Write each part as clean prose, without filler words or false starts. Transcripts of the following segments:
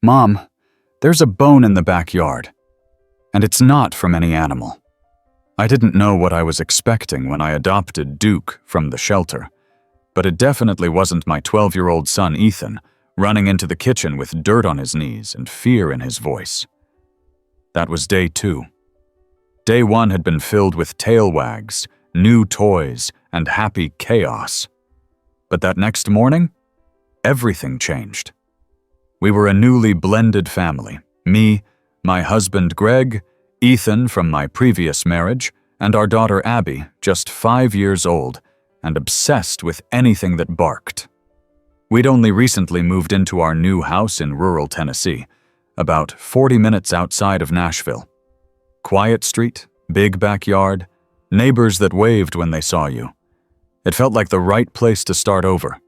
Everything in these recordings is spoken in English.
Mom, there's a bone in the backyard, and it's not from any animal. I didn't know what I was expecting when I adopted Duke from the shelter, but it definitely wasn't my 12-year-old son Ethan running into the kitchen with dirt on his knees and fear in his voice. That was day 2. Day 1 had been filled with tail wags, new toys, and happy chaos. But that next morning, everything changed. We were a newly blended family. Me, my husband Greg, Ethan from my previous marriage, and our daughter Abby, just 5 years old, and obsessed with anything that barked. We'd only recently moved into our new house in rural Tennessee, about 40 minutes outside of Nashville. Quiet street, big backyard, neighbors that waved when they saw you. It felt like the right place to start over.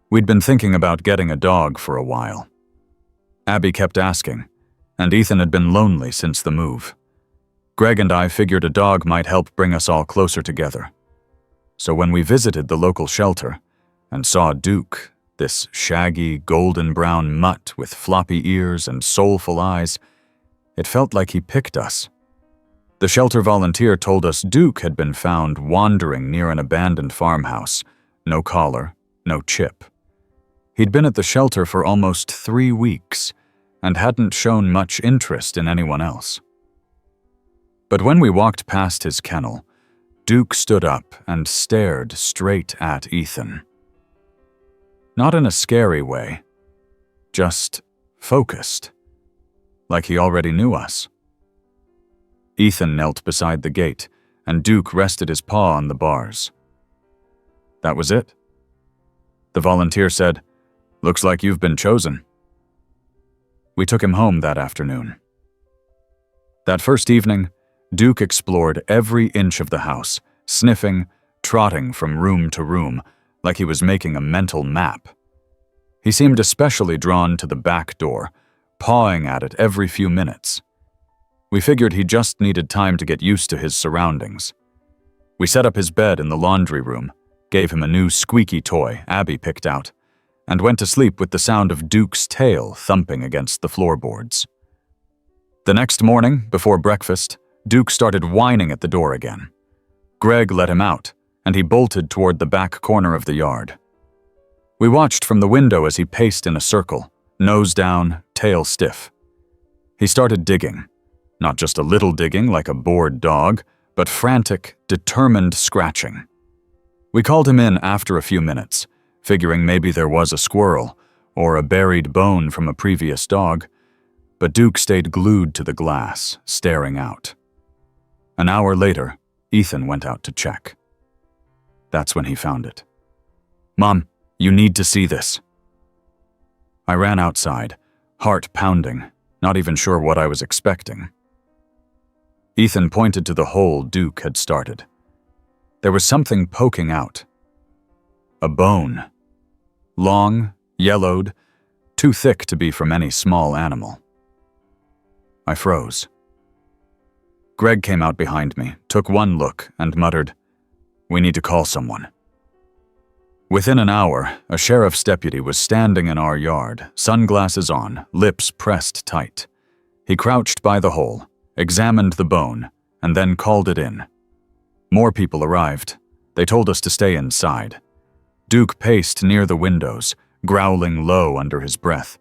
We'd been thinking about getting a dog for a while. Abby kept asking, and Ethan had been lonely since the move. Greg and I figured a dog might help bring us all closer together. So when we visited the local shelter and saw Duke, this shaggy, golden-brown mutt with floppy ears and soulful eyes, it felt like he picked us. The shelter volunteer told us Duke had been found wandering near an abandoned farmhouse, no collar, no chip. He'd been at the shelter for almost 3 weeks and hadn't shown much interest in anyone else. But when we walked past his kennel, Duke stood up and stared straight at Ethan. Not in a scary way, just focused, like he already knew us. Ethan knelt beside the gate, and Duke rested his paw on the bars. That was it. The volunteer said, "Looks like you've been chosen." We took him home that afternoon. That first evening, Duke explored every inch of the house, sniffing, trotting from room to room, like he was making a mental map. He seemed especially drawn to the back door, pawing at it every few minutes. We figured he just needed time to get used to his surroundings. We set up his bed in the laundry room, gave him a new squeaky toy Abby picked out, and went to sleep with the sound of Duke's tail thumping against the floorboards. The next morning, before breakfast, Duke started whining at the door again. Greg let him out, and he bolted toward the back corner of the yard. We watched from the window as he paced in a circle, nose down, tail stiff. He started digging, not just a little digging like a bored dog, but frantic, determined scratching. We called him in after a few minutes, figuring maybe there was a squirrel or a buried bone from a previous dog, but Duke stayed glued to the glass, staring out. An hour later, Ethan went out to check. That's when he found it. "Mom, you need to see this." I ran outside, heart pounding, not even sure what I was expecting. Ethan pointed to the hole Duke had started. There was something poking out. A bone. Long, yellowed, too thick to be from any small animal. I froze. Greg came out behind me, took one look, and muttered, "We need to call someone." Within an hour, a sheriff's deputy was standing in our yard, sunglasses on, lips pressed tight. He crouched by the hole, examined the bone, and then called it in. More people arrived. They told us to stay inside. Duke paced near the windows, growling low under his breath.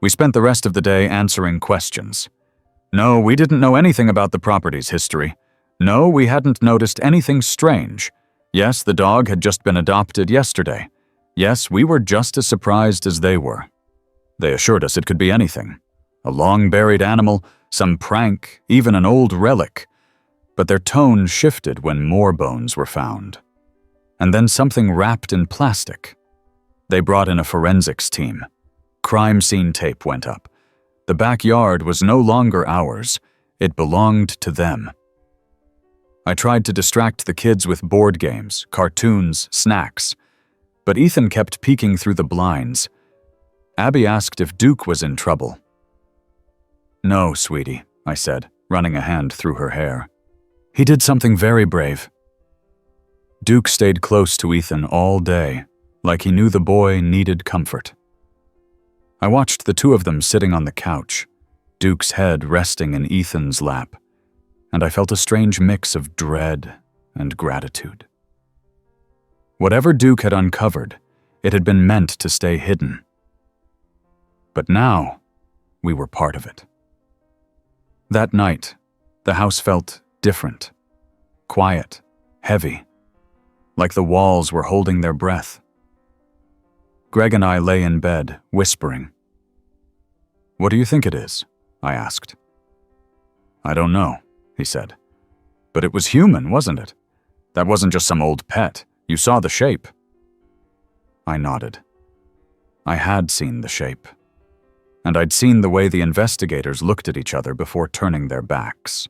We spent the rest of the day answering questions. No, we didn't know anything about the property's history. No, we hadn't noticed anything strange. Yes, the dog had just been adopted yesterday. Yes, we were just as surprised as they were. They assured us it could be anything. A long-buried animal, some prank, even an old relic. But their tone shifted when more bones were found. And then something wrapped in plastic. They brought in a forensics team. Crime scene tape went up. The backyard was no longer ours. It belonged to them. I tried to distract the kids with board games, cartoons, snacks, but Ethan kept peeking through the blinds. Abby asked if Duke was in trouble. "No, sweetie," I said, running a hand through her hair. "He did something very brave." Duke stayed close to Ethan all day, like he knew the boy needed comfort. I watched the two of them sitting on the couch, Duke's head resting in Ethan's lap, and I felt a strange mix of dread and gratitude. Whatever Duke had uncovered, it had been meant to stay hidden. But now, we were part of it. That night, the house felt different, quiet, heavy, like the walls were holding their breath. Greg and I lay in bed, whispering. "What do you think it is?" I asked. "I don't know," he said. "But it was human, wasn't it? That wasn't just some old pet. You saw the shape." I nodded. I had seen the shape. And I'd seen the way the investigators looked at each other before turning their backs.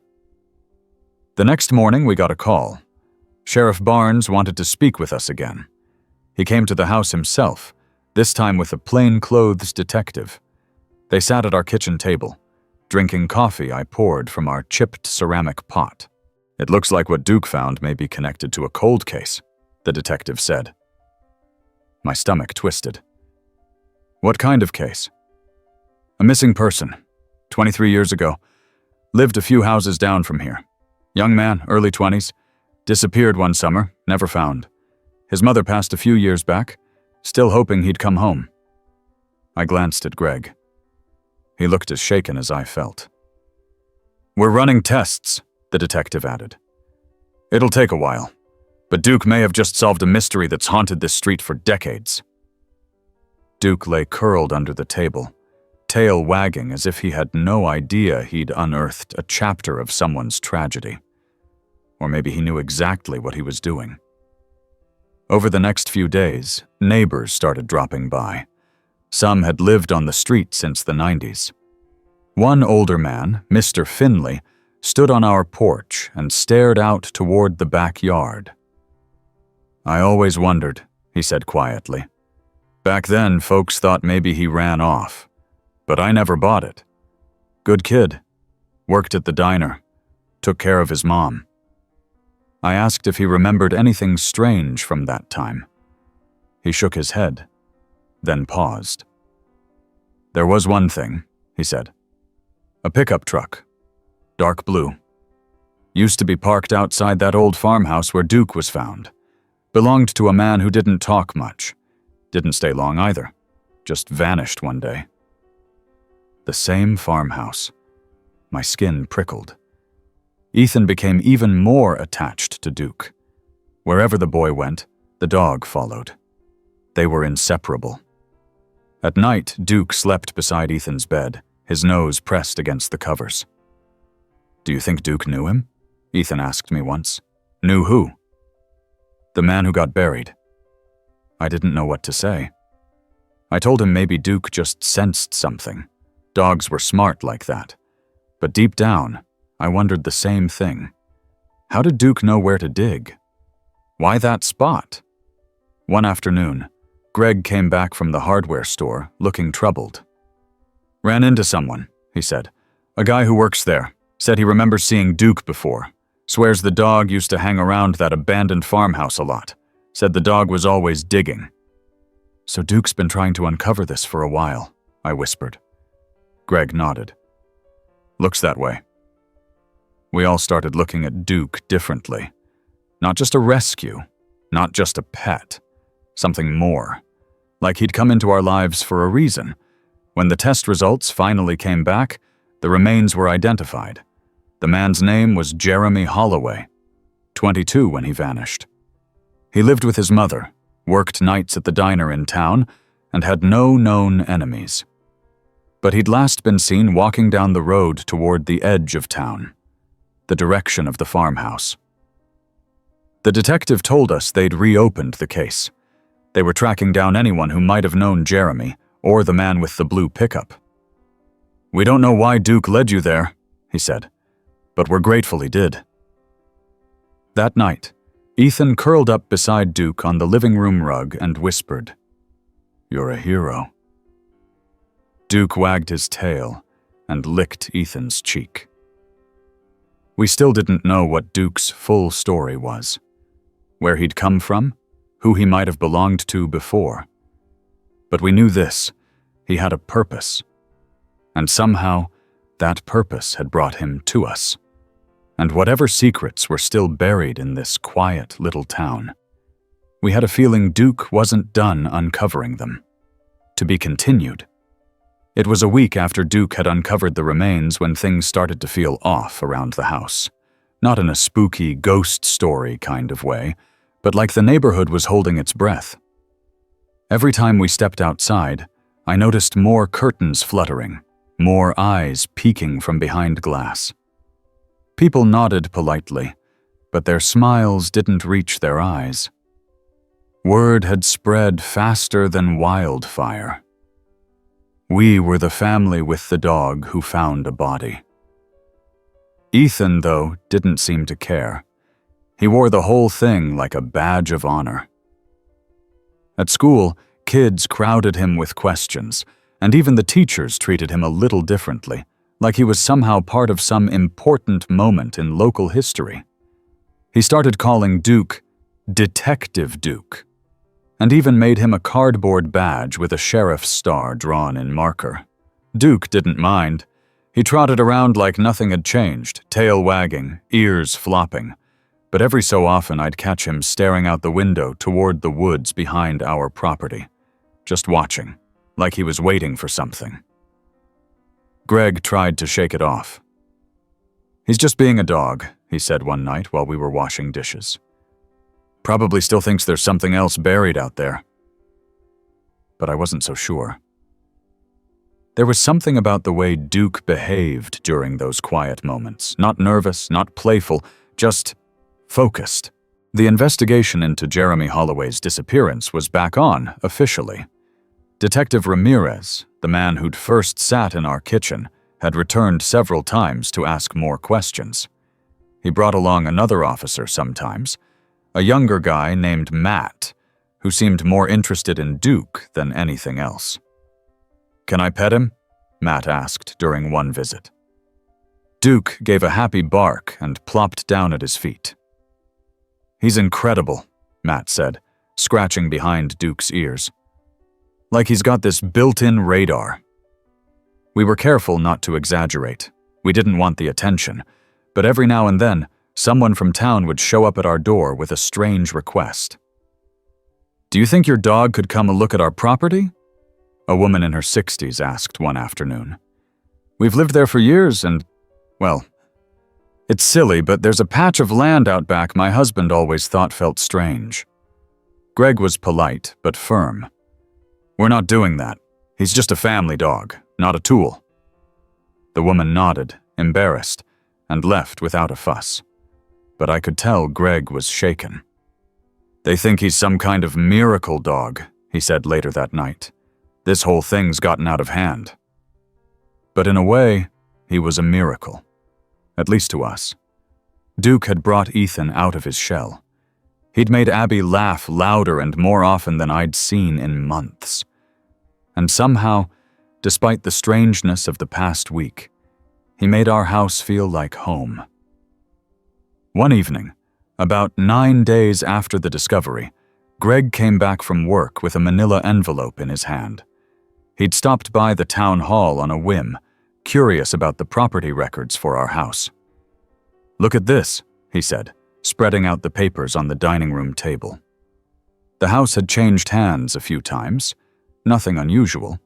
The next morning, we got a call. Sheriff Barnes wanted to speak with us again. He came to the house himself, this time with a plain-clothes detective. They sat at our kitchen table, drinking coffee I poured from our chipped ceramic pot. "It looks like what Duke found may be connected to a cold case," the detective said. My stomach twisted. "What kind of case?" "A missing person, 23 years ago. Lived a few houses down from here. Young man, early 20s. Disappeared one summer, never found. His mother passed a few years back, still hoping he'd come home." I glanced at Greg. He looked as shaken as I felt. "We're running tests," the detective added. "It'll take a while, but Duke may have just solved a mystery that's haunted this street for decades." Duke lay curled under the table, tail wagging as if he had no idea he'd unearthed a chapter of someone's tragedy. Or maybe he knew exactly what he was doing. Over the next few days, neighbors started dropping by. Some had lived on the street since the 90s. One older man, Mr. Finley, stood on our porch and stared out toward the backyard. "I always wondered," he said quietly. "Back then, folks thought maybe he ran off. But I never bought it. Good kid. Worked at the diner. Took care of his mom." I asked if he remembered anything strange from that time. He shook his head, then paused. "There was one thing," he said. "A pickup truck. Dark blue. Used to be parked outside that old farmhouse where Duke was found. Belonged to a man who didn't talk much. Didn't stay long either. Just vanished one day." The same farmhouse. My skin prickled. Ethan became even more attached to Duke. Wherever the boy went, the dog followed. They were inseparable. At night, Duke slept beside Ethan's bed, his nose pressed against the covers. "Do you think Duke knew him?" Ethan asked me once. "Knew who?" "The man who got buried." I didn't know what to say. I told him maybe Duke just sensed something. Dogs were smart like that. But deep down, I wondered the same thing. How did Duke know where to dig? Why that spot? One afternoon, Greg came back from the hardware store, looking troubled. "Ran into someone," he said. "A guy who works there. Said he remembers seeing Duke before. Swears the dog used to hang around that abandoned farmhouse a lot. Said the dog was always digging." "So Duke's been trying to uncover this for a while," I whispered. Greg nodded. "Looks that way." We all started looking at Duke differently. Not just a rescue, not just a pet. Something more. Like he'd come into our lives for a reason. When the test results finally came back, the remains were identified. The man's name was Jeremy Holloway, 22 when he vanished. He lived with his mother, worked nights at the diner in town, and had no known enemies. But he'd last been seen walking down the road toward the edge of town, the direction of the farmhouse. The detective told us they'd reopened the case. They were tracking down anyone who might have known Jeremy or the man with the blue pickup. "We don't know why Duke led you there," he said, "but we're grateful he did." That night, Ethan curled up beside Duke on the living room rug and whispered, "You're a hero." Duke wagged his tail and licked Ethan's cheek. We still didn't know what Duke's full story was. Where he'd come from, who he might have belonged to before. But we knew this: He had a purpose. And somehow, that purpose had brought him to us. And whatever secrets were still buried in this quiet little town, we had a feeling Duke wasn't done uncovering them. To be continued. It was a week after Duke had uncovered the remains when things started to feel off around the house. Not in a spooky ghost story kind of way, but like the neighborhood was holding its breath. Every time we stepped outside, I noticed more curtains fluttering, more eyes peeking from behind glass. People nodded politely, but their smiles didn't reach their eyes. Word had spread faster than wildfire. We were the family with the dog who found a body. Ethan, though, didn't seem to care. He wore the whole thing like a badge of honor. At school, kids crowded him with questions, and even the teachers treated him a little differently, like he was somehow part of some important moment in local history. He started calling Duke Detective Duke, and even made him a cardboard badge with a sheriff's star drawn in marker. Duke didn't mind. He trotted around like nothing had changed, tail wagging, ears flopping. But every so often I'd catch him staring out the window toward the woods behind our property, just watching, like he was waiting for something. Greg tried to shake it off. "He's just being a dog," he said one night while we were washing dishes. "Probably still thinks there's something else buried out there." But I wasn't so sure. There was something about the way Duke behaved during those quiet moments. Not nervous, not playful, just focused. The investigation into Jeremy Holloway's disappearance was back on, officially. Detective Ramirez, the man who'd first sat in our kitchen, had returned several times to ask more questions. He brought along another officer sometimes, a younger guy named Matt, who seemed more interested in Duke than anything else. "Can I pet him?" Matt asked during one visit. Duke gave a happy bark and plopped down at his feet. "He's incredible," Matt said, scratching behind Duke's ears. "Like he's got this built-in radar." We were careful not to exaggerate. We didn't want the attention, but every now and then, someone from town would show up at our door with a strange request. "Do you think your dog could come look at our property?" A woman in her 60s asked one afternoon. "We've lived there for years and, well, it's silly, but there's a patch of land out back my husband always thought felt strange." Greg was polite, but firm. "We're not doing that. He's just a family dog, not a tool." The woman nodded, embarrassed, and left without a fuss. But I could tell Greg was shaken. "They think he's some kind of miracle dog," he said later that night. "This whole thing's gotten out of hand." But in a way, he was a miracle. At least to us. Duke had brought Ethan out of his shell. He'd made Abby laugh louder and more often than I'd seen in months. And somehow, despite the strangeness of the past week, he made our house feel like home. One evening, about 9 days after the discovery, Greg came back from work with a manila envelope in his hand. He'd stopped by the town hall on a whim, curious about the property records for our house. "Look at this," he said, spreading out the papers on the dining room table. The house had changed hands a few times, nothing unusual,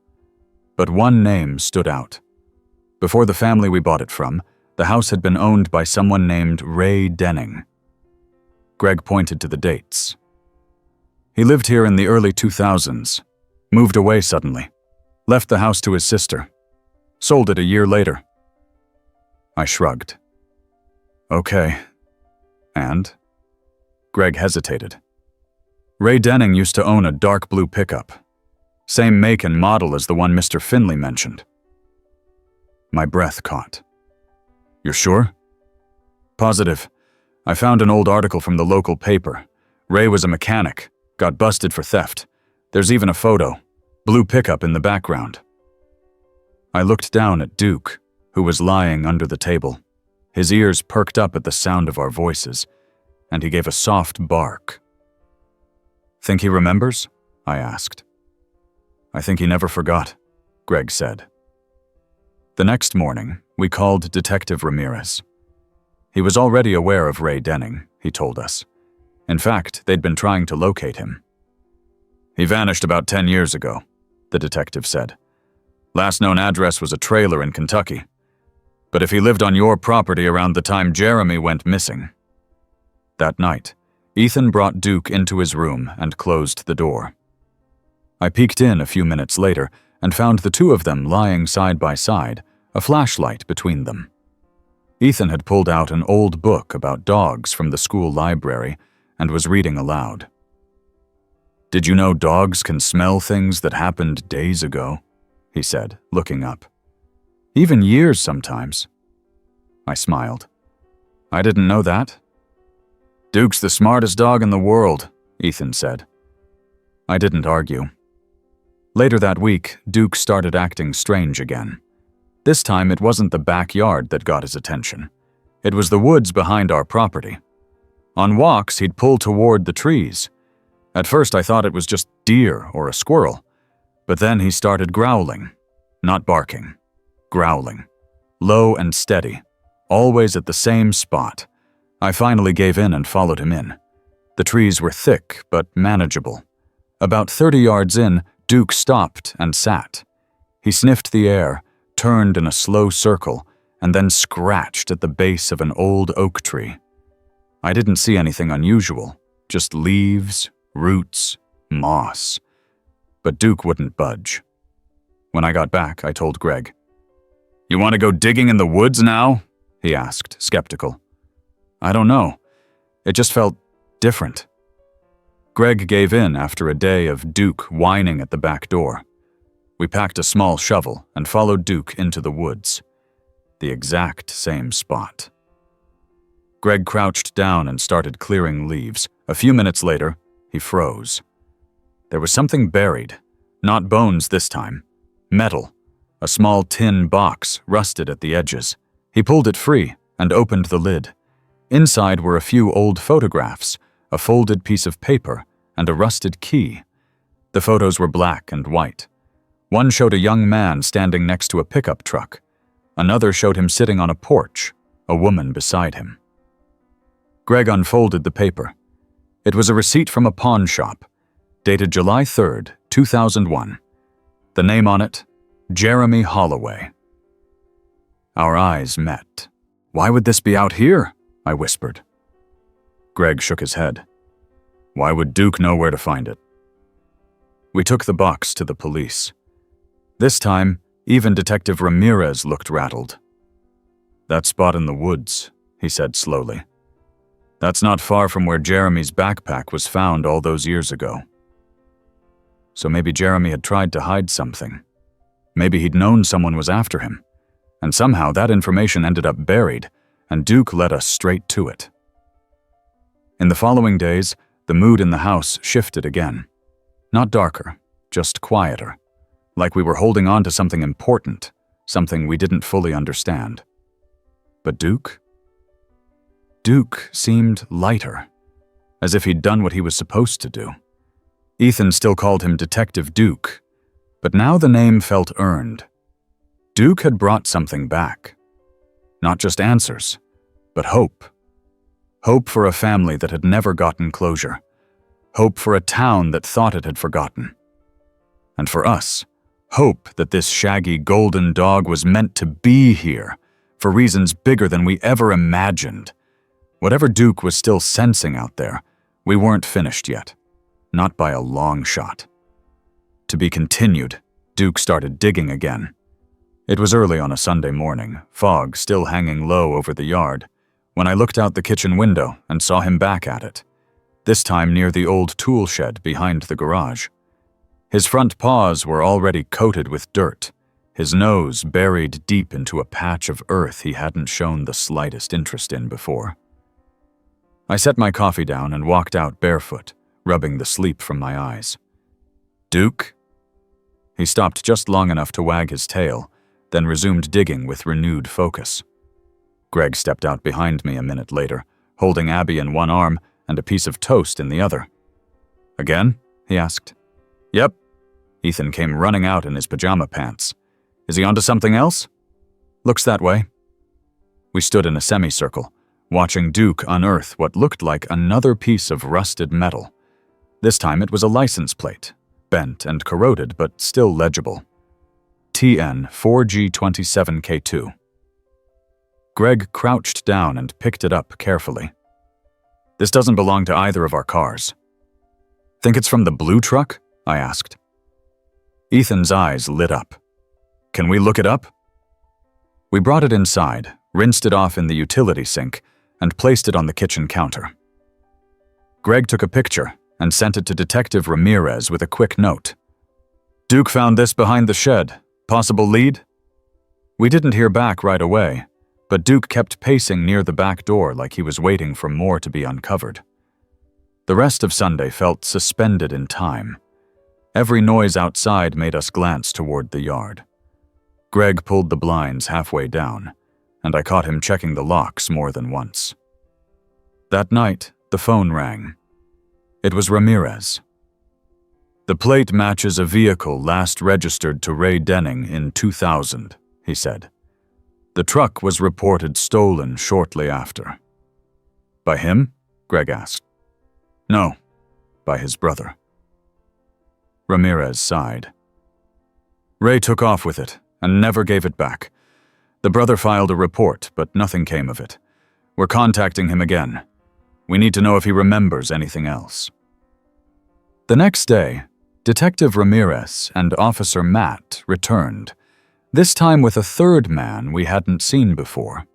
but one name stood out. Before the family we bought it from, the house had been owned by someone named Ray Denning. Greg pointed to the dates. "He lived here in the early 2000s, moved away suddenly, left the house to his sister, sold it a year later." I shrugged. "Okay. And?" Greg hesitated. "Ray Denning used to own a dark blue pickup. Same make and model as the one Mr. Finley mentioned." My breath caught. "You're sure?" "Positive. I found an old article from the local paper. Ray was a mechanic, got busted for theft. There's even a photo. Blue pickup in the background." I looked down at Duke, who was lying under the table. His ears perked up at the sound of our voices, and he gave a soft bark. "Think he remembers?" I asked. "I think he never forgot. Greg said. The next morning, we called Detective Ramirez. He was already aware of Ray Denning, he told us. In fact, they'd been trying to locate him. He vanished about 10 years ago, the detective said. Last known address was a trailer in Kentucky. But if he lived on your property around the time Jeremy went missing. That night, Ethan brought Duke into his room and closed the door. I peeked in a few minutes later and found the two of them lying side by side, a flashlight between them. Ethan had pulled out an old book about dogs from the school library and was reading aloud. "Did you know dogs can smell things that happened days ago?" he said, looking up. "Even years sometimes." I smiled. "I didn't know that." "Duke's the smartest dog in the world," Ethan said. I didn't argue. Later that week, Duke started acting strange again. This time, it wasn't the backyard that got his attention. It was the woods behind our property. On walks, he'd pull toward the trees. At first, I thought it was just deer or a squirrel. But then he started growling. Not barking. Growling. Low and steady. Always at the same spot. I finally gave in and followed him in. The trees were thick, but manageable. About 30 yards in, Duke stopped and sat. He sniffed the air, turned in a slow circle, and then scratched at the base of an old oak tree. I didn't see anything unusual, just leaves, roots, moss. But Duke wouldn't budge. When I got back, I told Greg. "You want to go digging in the woods now?" he asked, skeptical. "I don't know. It just felt different." Greg gave in after a day of Duke whining at the back door. We packed a small shovel and followed Duke into the woods. The exact same spot. Greg crouched down and started clearing leaves. A few minutes later, he froze. There was something buried. Not bones this time. Metal. A small tin box, rusted at the edges. He pulled it free and opened the lid. Inside were a few old photographs, a folded piece of paper, and a rusted key. The photos were black and white. One showed a young man standing next to a pickup truck. Another showed him sitting on a porch, a woman beside him. Greg unfolded the paper. It was a receipt from a pawn shop, dated July 3rd, 2001. The name on it, Jeremy Holloway. Our eyes met. "Why would this be out here?" I whispered. Greg shook his head. "Why would Duke know where to find it?" We took the box to the police. This time, even Detective Ramirez looked rattled. "That spot in the woods," he said slowly. "That's not far from where Jeremy's backpack was found all those years ago." So maybe Jeremy had tried to hide something. Maybe he'd known someone was after him. And somehow that information ended up buried, and Duke led us straight to it. In the following days, the mood in the house shifted again. Not darker, just quieter. Like we were holding on to something important, something we didn't fully understand. But Duke? Duke seemed lighter, as if he'd done what he was supposed to do. Ethan still called him Detective Duke, but now the name felt earned. Duke had brought something back. Not just answers, but hope. Hope for a family that had never gotten closure. Hope for a town that thought it had forgotten. And for us, hope that this shaggy golden dog was meant to be here, for reasons bigger than we ever imagined. Whatever Duke was still sensing out there, we weren't finished yet. Not by a long shot. To be continued, Duke started digging again. It was early on a Sunday morning, fog still hanging low over the yard, when I looked out the kitchen window and saw him back at it, this time near the old tool shed behind the garage. His front paws were already coated with dirt, his nose buried deep into a patch of earth he hadn't shown the slightest interest in before. I set my coffee down and walked out barefoot, rubbing the sleep from my eyes. "Duke?" He stopped just long enough to wag his tail, then resumed digging with renewed focus. Greg stepped out behind me a minute later, holding Abby in one arm and a piece of toast in the other. "Again?" he asked. "Yep." Ethan came running out in his pajama pants. Is he onto something else? Looks that way. We stood in a semicircle, watching Duke unearth what looked like another piece of rusted metal. This time it was a license plate, bent and corroded but still legible. TN 4G27K2. Greg crouched down and picked it up carefully. This doesn't belong to either of our cars. Think it's from the blue truck? I asked. Ethan's eyes lit up. Can we look it up? We brought it inside, rinsed it off in the utility sink, and placed it on the kitchen counter. Greg took a picture and sent it to Detective Ramirez with a quick note. Duke found this behind the shed. Possible lead? We didn't hear back right away, but Duke kept pacing near the back door like he was waiting for more to be uncovered. The rest of Sunday felt suspended in time. Every noise outside made us glance toward the yard. Greg pulled the blinds halfway down, and I caught him checking the locks more than once. That night, the phone rang. It was Ramirez. The plate matches a vehicle last registered to Ray Denning in 2000, he said. The truck was reported stolen shortly after. By him? Greg asked. No, by his brother. Ramirez sighed. Ray took off with it and never gave it back. The brother filed a report, but nothing came of it. We're contacting him again. We need to know if he remembers anything else. The next day, Detective Ramirez and Officer Matt returned, this time with a third man we hadn't seen before.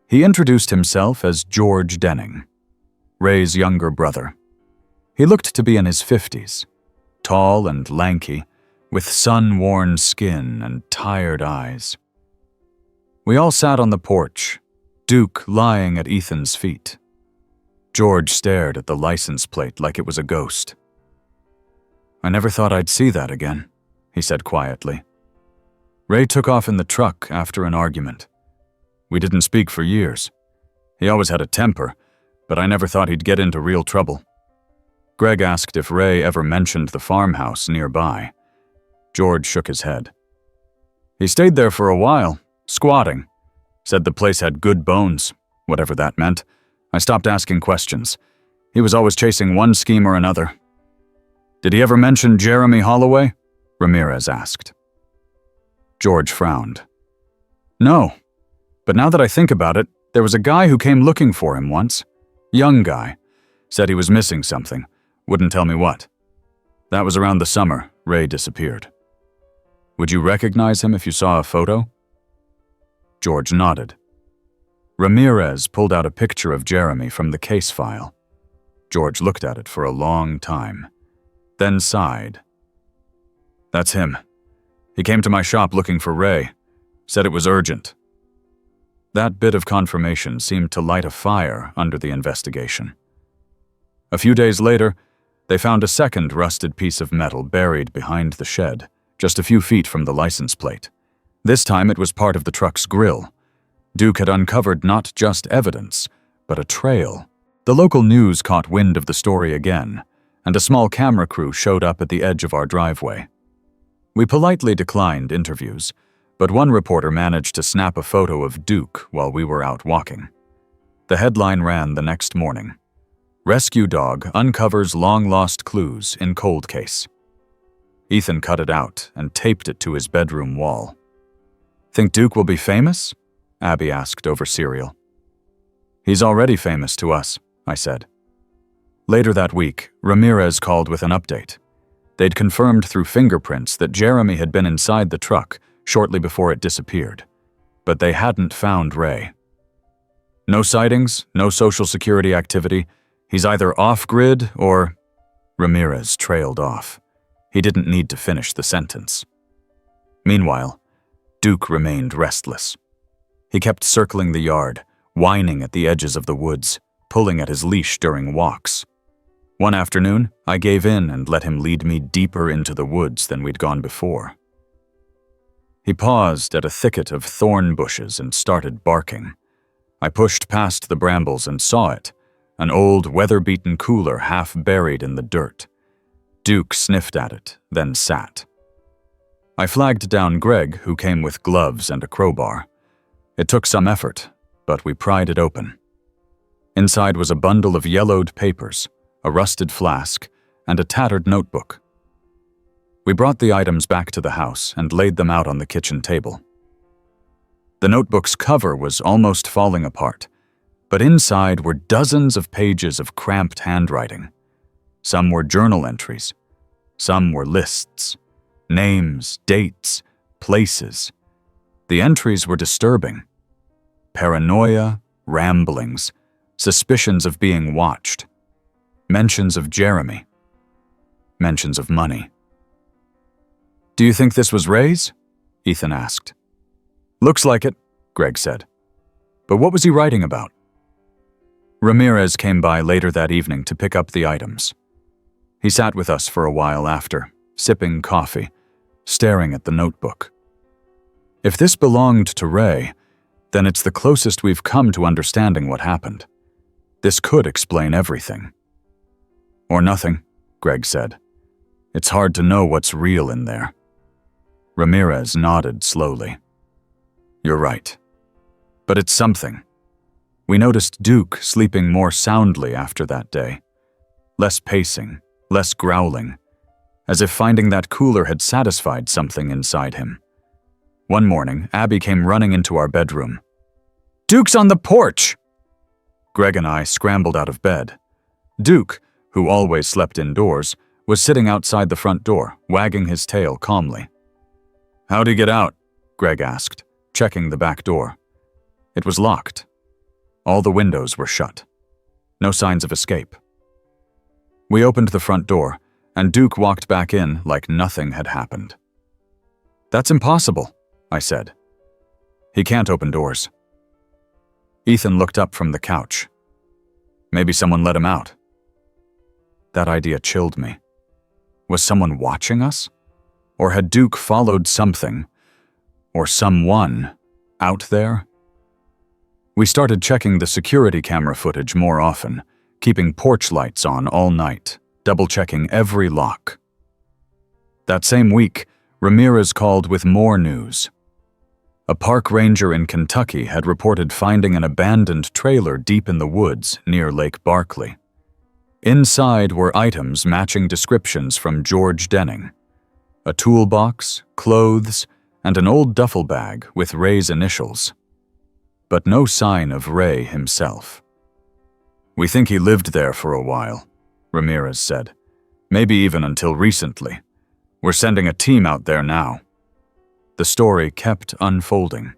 He introduced himself as George Denning, Ray's younger brother. He looked to be in his 50s, tall and lanky, with sun-worn skin and tired eyes. We all sat on the porch, Duke lying at Ethan's feet. George stared at the license plate like it was a ghost. I never thought I'd see that again, he said quietly. Ray took off in the truck after an argument. We didn't speak for years. He always had a temper, but I never thought he'd get into real trouble. Greg asked if Ray ever mentioned the farmhouse nearby. George shook his head. He stayed there for a while, squatting. Said the place had good bones, whatever that meant. I stopped asking questions. He was always chasing one scheme or another. Did he ever mention Jeremy Holloway? Ramirez asked. George frowned. No, but now that I think about it, there was a guy who came looking for him once. Young guy. Said he was missing something. Wouldn't tell me what. That was around the summer Ray disappeared. Would you recognize him if you saw a photo? George nodded. Ramirez pulled out a picture of Jeremy from the case file. George looked at it for a long time, then sighed. That's him. He came to my shop looking for Ray. Said it was urgent. That bit of confirmation seemed to light a fire under the investigation. A few days later, they found a second rusted piece of metal buried behind the shed, just a few feet from the license plate. This time it was part of the truck's grill. Duke had uncovered not just evidence, but a trail. The local news caught wind of the story again, and a small camera crew showed up at the edge of our driveway. We politely declined interviews, but one reporter managed to snap a photo of Duke while we were out walking. The headline ran the next morning. Rescue dog uncovers long-lost clues in cold case. Ethan cut it out and taped it to his bedroom wall. Think Duke will be famous? Abby asked over cereal. He's already famous to us, I said. Later that week, Ramirez called with an update. They'd confirmed through fingerprints that Jeremy had been inside the truck shortly before it disappeared, but they hadn't found Ray. No sightings, no social security activity. He's either off-grid or... Ramirez trailed off. He didn't need to finish the sentence. Meanwhile, Duke remained restless. He kept circling the yard, whining at the edges of the woods, pulling at his leash during walks. One afternoon, I gave in and let him lead me deeper into the woods than we'd gone before. He paused at a thicket of thorn bushes and started barking. I pushed past the brambles and saw it, an old, weather-beaten cooler half buried in the dirt. Duke sniffed at it, then sat. I flagged down Greg, who came with gloves and a crowbar. It took some effort, but we pried it open. Inside was a bundle of yellowed papers, a rusted flask, and a tattered notebook. We brought the items back to the house and laid them out on the kitchen table. The notebook's cover was almost falling apart, but inside were dozens of pages of cramped handwriting. Some were journal entries. Some were lists. Names, dates, places. The entries were disturbing. Paranoia, ramblings, suspicions of being watched. Mentions of Jeremy. Mentions of money. "Do you think this was Ray's?" Ethan asked. "Looks like it," Greg said. "But what was he writing about?" Ramirez came by later that evening to pick up the items. He sat with us for a while after, sipping coffee, staring at the notebook. If this belonged to Ray, then it's the closest we've come to understanding what happened. This could explain everything. "Or nothing," Greg said. "It's hard to know what's real in there." Ramirez nodded slowly. "You're right. But it's something." We noticed Duke sleeping more soundly after that day. Less pacing, less growling, as if finding that cooler had satisfied something inside him. One morning, Abby came running into our bedroom. "Duke's on the porch!" Greg and I scrambled out of bed. Duke, who always slept indoors, was sitting outside the front door, wagging his tail calmly. "How'd he get out?" Greg asked, checking the back door. It was locked. All the windows were shut. No signs of escape. We opened the front door, and Duke walked back in like nothing had happened. "That's impossible," I said. "He can't open doors." Ethan looked up from the couch. "Maybe someone let him out." That idea chilled me. Was someone watching us? Or had Duke followed something, or someone, out there? We started checking the security camera footage more often, keeping porch lights on all night, double-checking every lock. That same week, Ramirez called with more news. A park ranger in Kentucky had reported finding an abandoned trailer deep in the woods near Lake Barkley. Inside were items matching descriptions from George Denning: a toolbox, clothes, and an old duffel bag with Ray's initials. But no sign of Ray himself. "We think he lived there for a while," Ramirez said. "Maybe even until recently. We're sending a team out there now." The story kept unfolding.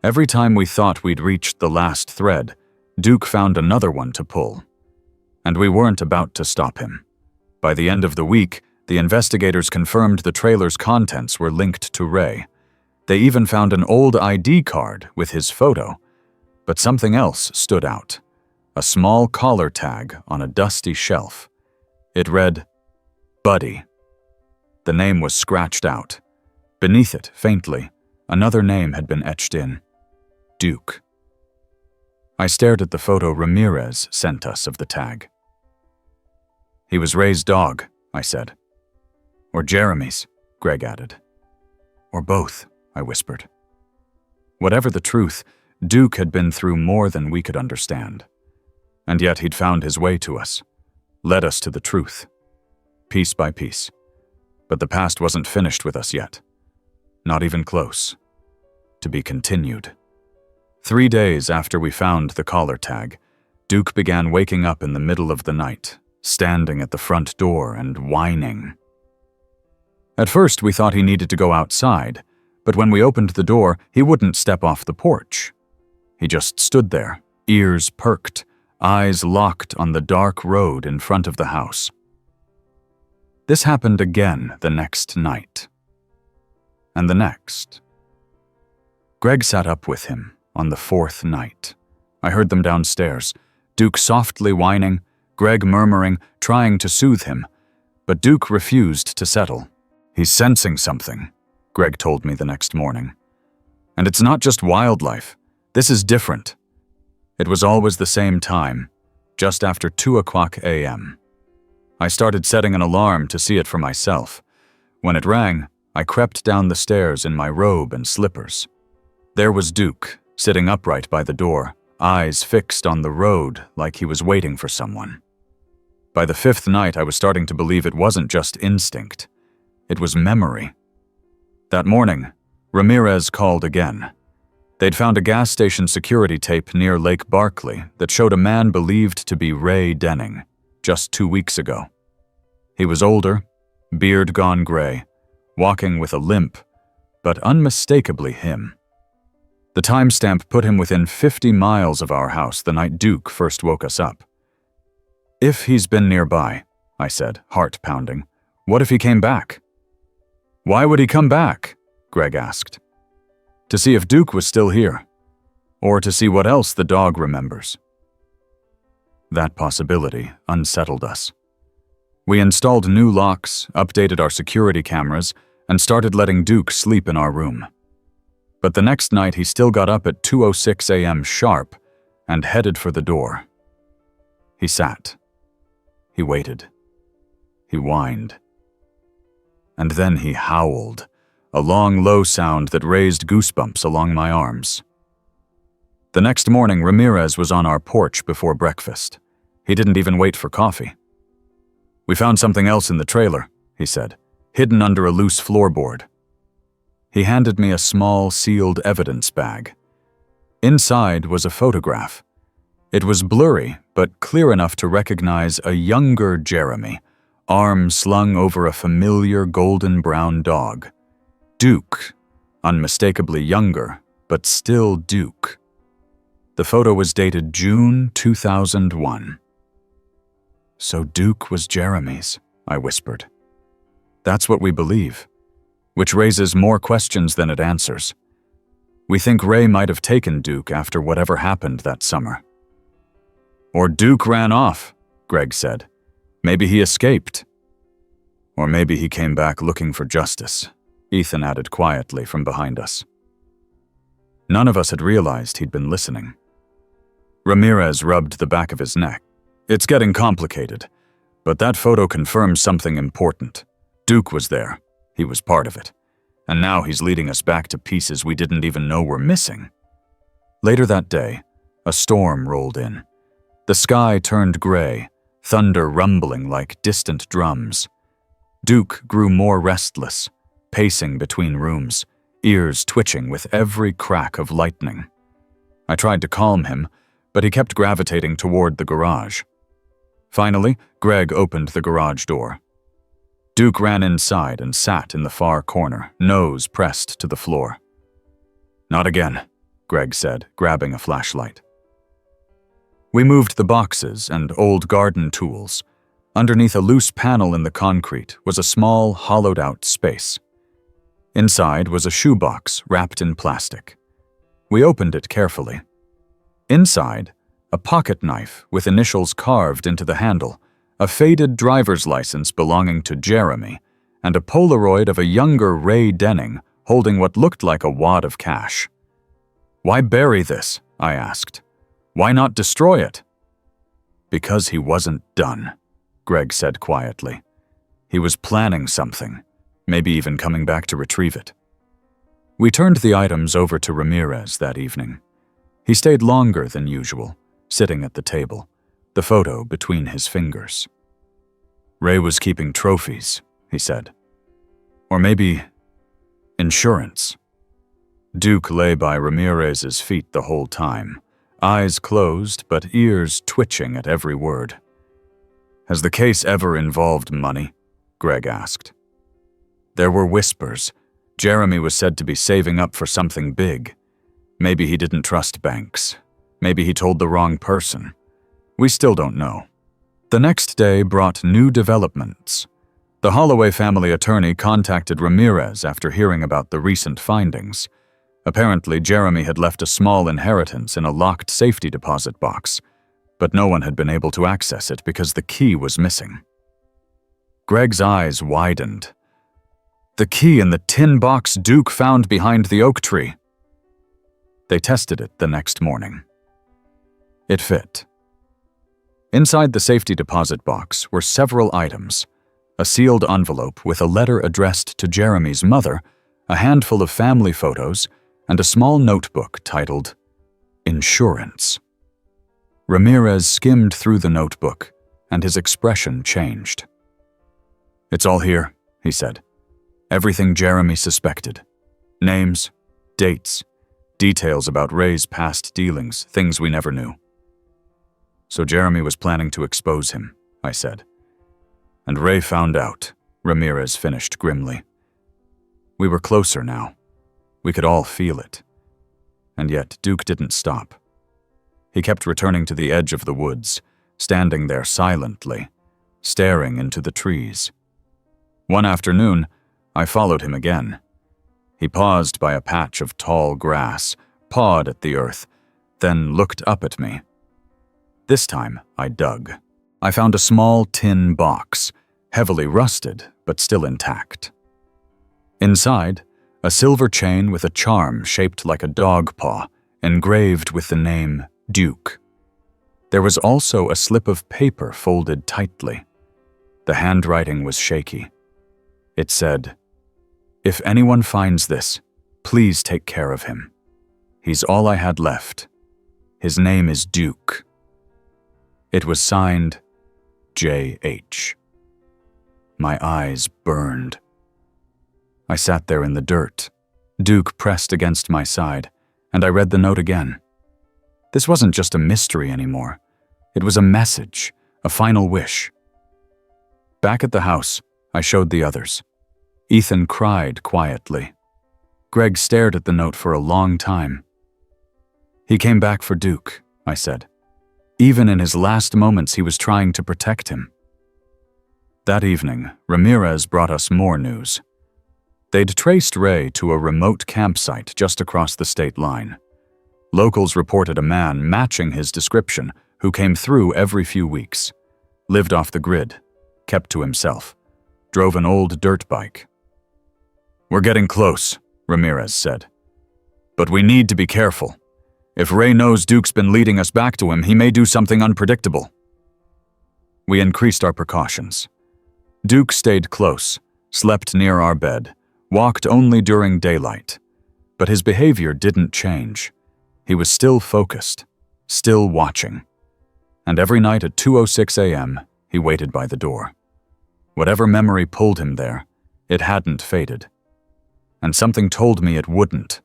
Every time we thought we'd reached the last thread, Duke found another one to pull. And we weren't about to stop him. By the end of the week, the investigators confirmed the trailer's contents were linked to Ray. They even found an old ID card with his photo. But something else stood out. A small collar tag on a dusty shelf. It read, "Buddy." The name was scratched out. Beneath it, faintly, another name had been etched in. Duke. I stared at the photo Ramirez sent us of the tag. "He was Ray's dog," I said. "Or Jeremy's," Greg added. "Or both," I whispered. Whatever the truth, Duke had been through more than we could understand. And yet he'd found his way to us, led us to the truth, piece by piece. But the past wasn't finished with us yet. Not even close. To be continued. 3 days after we found the collar tag, Duke began waking up in the middle of the night, standing at the front door and whining. At first, we thought he needed to go outside, but when we opened the door, he wouldn't step off the porch. He just stood there, ears perked, eyes locked on the dark road in front of the house. This happened again the next night. And the next. Greg sat up with him on the 4th night. I heard them downstairs, Duke softly whining, Greg murmuring, trying to soothe him. But Duke refused to settle. "He's sensing something," Greg told me the next morning. "And it's not just wildlife. This is different." It was always the same time, just after 2:00 a.m. I started setting an alarm to see it for myself. When it rang, I crept down the stairs in my robe and slippers. There was Duke, sitting upright by the door, eyes fixed on the road like he was waiting for someone. By the fifth night, I was starting to believe it wasn't just instinct. It was memory. That morning, Ramirez called again. They'd found a gas station security tape near Lake Barkley that showed a man believed to be Ray Denning, just 2 weeks ago. He was older, beard gone gray, walking with a limp, but unmistakably him. The timestamp put him within 50 miles of our house the night Duke first woke us up. If he's been nearby, I said, heart pounding, what if he came back? Why would he come back? Greg asked. To see if Duke was still here, or to see what else the dog remembers. That possibility unsettled us. We installed new locks, updated our security cameras, and started letting Duke sleep in our room. But the next night he still got up at 2:06 a.m. sharp and headed for the door. He sat. He waited. He whined. And then he howled, a long, low sound that raised goosebumps along my arms. The next morning, Ramirez was on our porch before breakfast. He didn't even wait for coffee. We found something else in the trailer, he said, hidden under a loose floorboard. He handed me a small, sealed evidence bag. Inside was a photograph. It was blurry, but clear enough to recognize a younger Jeremy, arms slung over a familiar golden brown dog. Duke, unmistakably younger, but still Duke. The photo was dated June 2001. So Duke was Jeremy's, I whispered. That's what we believe, which raises more questions than it answers. We think Ray might have taken Duke after whatever happened that summer. Or Duke ran off, Greg said. Maybe he escaped. Or maybe he came back looking for justice, Ethan added quietly from behind us. None of us had realized he'd been listening. Ramirez rubbed the back of his neck. It's getting complicated, but that photo confirms something important. Duke was there. He was part of it. And now he's leading us back to pieces we didn't even know were missing. Later that day, a storm rolled in. The sky turned gray, thunder rumbling like distant drums. Duke grew more restless, pacing between rooms, ears twitching with every crack of lightning. I tried to calm him, but he kept gravitating toward the garage. Finally, Greg opened the garage door. Duke ran inside and sat in the far corner, nose pressed to the floor. Not again, Greg said, grabbing a flashlight. We moved the boxes and old garden tools. Underneath a loose panel in the concrete was a small, hollowed-out space. Inside was a shoebox wrapped in plastic. We opened it carefully. Inside, a pocket knife with initials carved into the handle, a faded driver's license belonging to Jeremy, and a Polaroid of a younger Ray Denning holding what looked like a wad of cash. Why bury this? I asked. Why not destroy it? Because he wasn't done, Greg said quietly. He was planning something, maybe even coming back to retrieve it. We turned the items over to Ramirez that evening. He stayed longer than usual, sitting at the table, the photo between his fingers. Ray was keeping trophies, he said. Or maybe insurance. Duke lay by Ramirez's feet the whole time, eyes closed but ears twitching at every word. Has the case ever involved money? Greg asked. There were whispers. Jeremy was said to be saving up for something big. Maybe he didn't trust banks. Maybe he told the wrong person. We still don't know. The next day brought new developments. The Holloway family attorney contacted Ramirez after hearing about the recent findings. Apparently, Jeremy had left a small inheritance in a locked safety deposit box, but no one had been able to access it because the key was missing. Greg's eyes widened. The key in the tin box Duke found behind the oak tree. They tested it the next morning. It fit. Inside the safety deposit box were several items: a sealed envelope with a letter addressed to Jeremy's mother, a handful of family photos, and a small notebook titled Insurance. Ramirez skimmed through the notebook, and his expression changed. "It's all here," he said. "Everything Jeremy suspected. Names, dates, details about Ray's past dealings, things we never knew." "So Jeremy was planning to expose him," I said. "And Ray found out," Ramirez finished grimly. We were closer now. We could all feel it. And yet Duke didn't stop. He kept returning to the edge of the woods, standing there silently, staring into the trees. One afternoon, I followed him again. He paused by a patch of tall grass, pawed at the earth, then looked up at me. This time, I dug. I found a small tin box, heavily rusted but still intact. Inside, a silver chain with a charm shaped like a dog paw, engraved with the name Duke. There was also a slip of paper folded tightly. The handwriting was shaky. It said, "If anyone finds this, please take care of him. He's all I had left. His name is Duke." It was signed J.H. My eyes burned. I sat there in the dirt, Duke pressed against my side, and I read the note again. This wasn't just a mystery anymore. It was a message, a final wish. Back at the house, I showed the others. Ethan cried quietly. Greg stared at the note for a long time. "He came back for Duke," I said. "Even in his last moments, he was trying to protect him." That evening, Ramirez brought us more news. They'd traced Ray to a remote campsite just across the state line. Locals reported a man matching his description who came through every few weeks, lived off the grid, kept to himself, drove an old dirt bike. "We're getting close," Ramirez said. "But we need to be careful. If Ray knows Duke's been leading us back to him, he may do something unpredictable." We increased our precautions. Duke stayed close, slept near our bed, walked only during daylight. But his behavior didn't change. He was still focused, still watching. And every night at 2:06 a.m., he waited by the door. Whatever memory pulled him there, it hadn't faded. And something told me it wouldn't.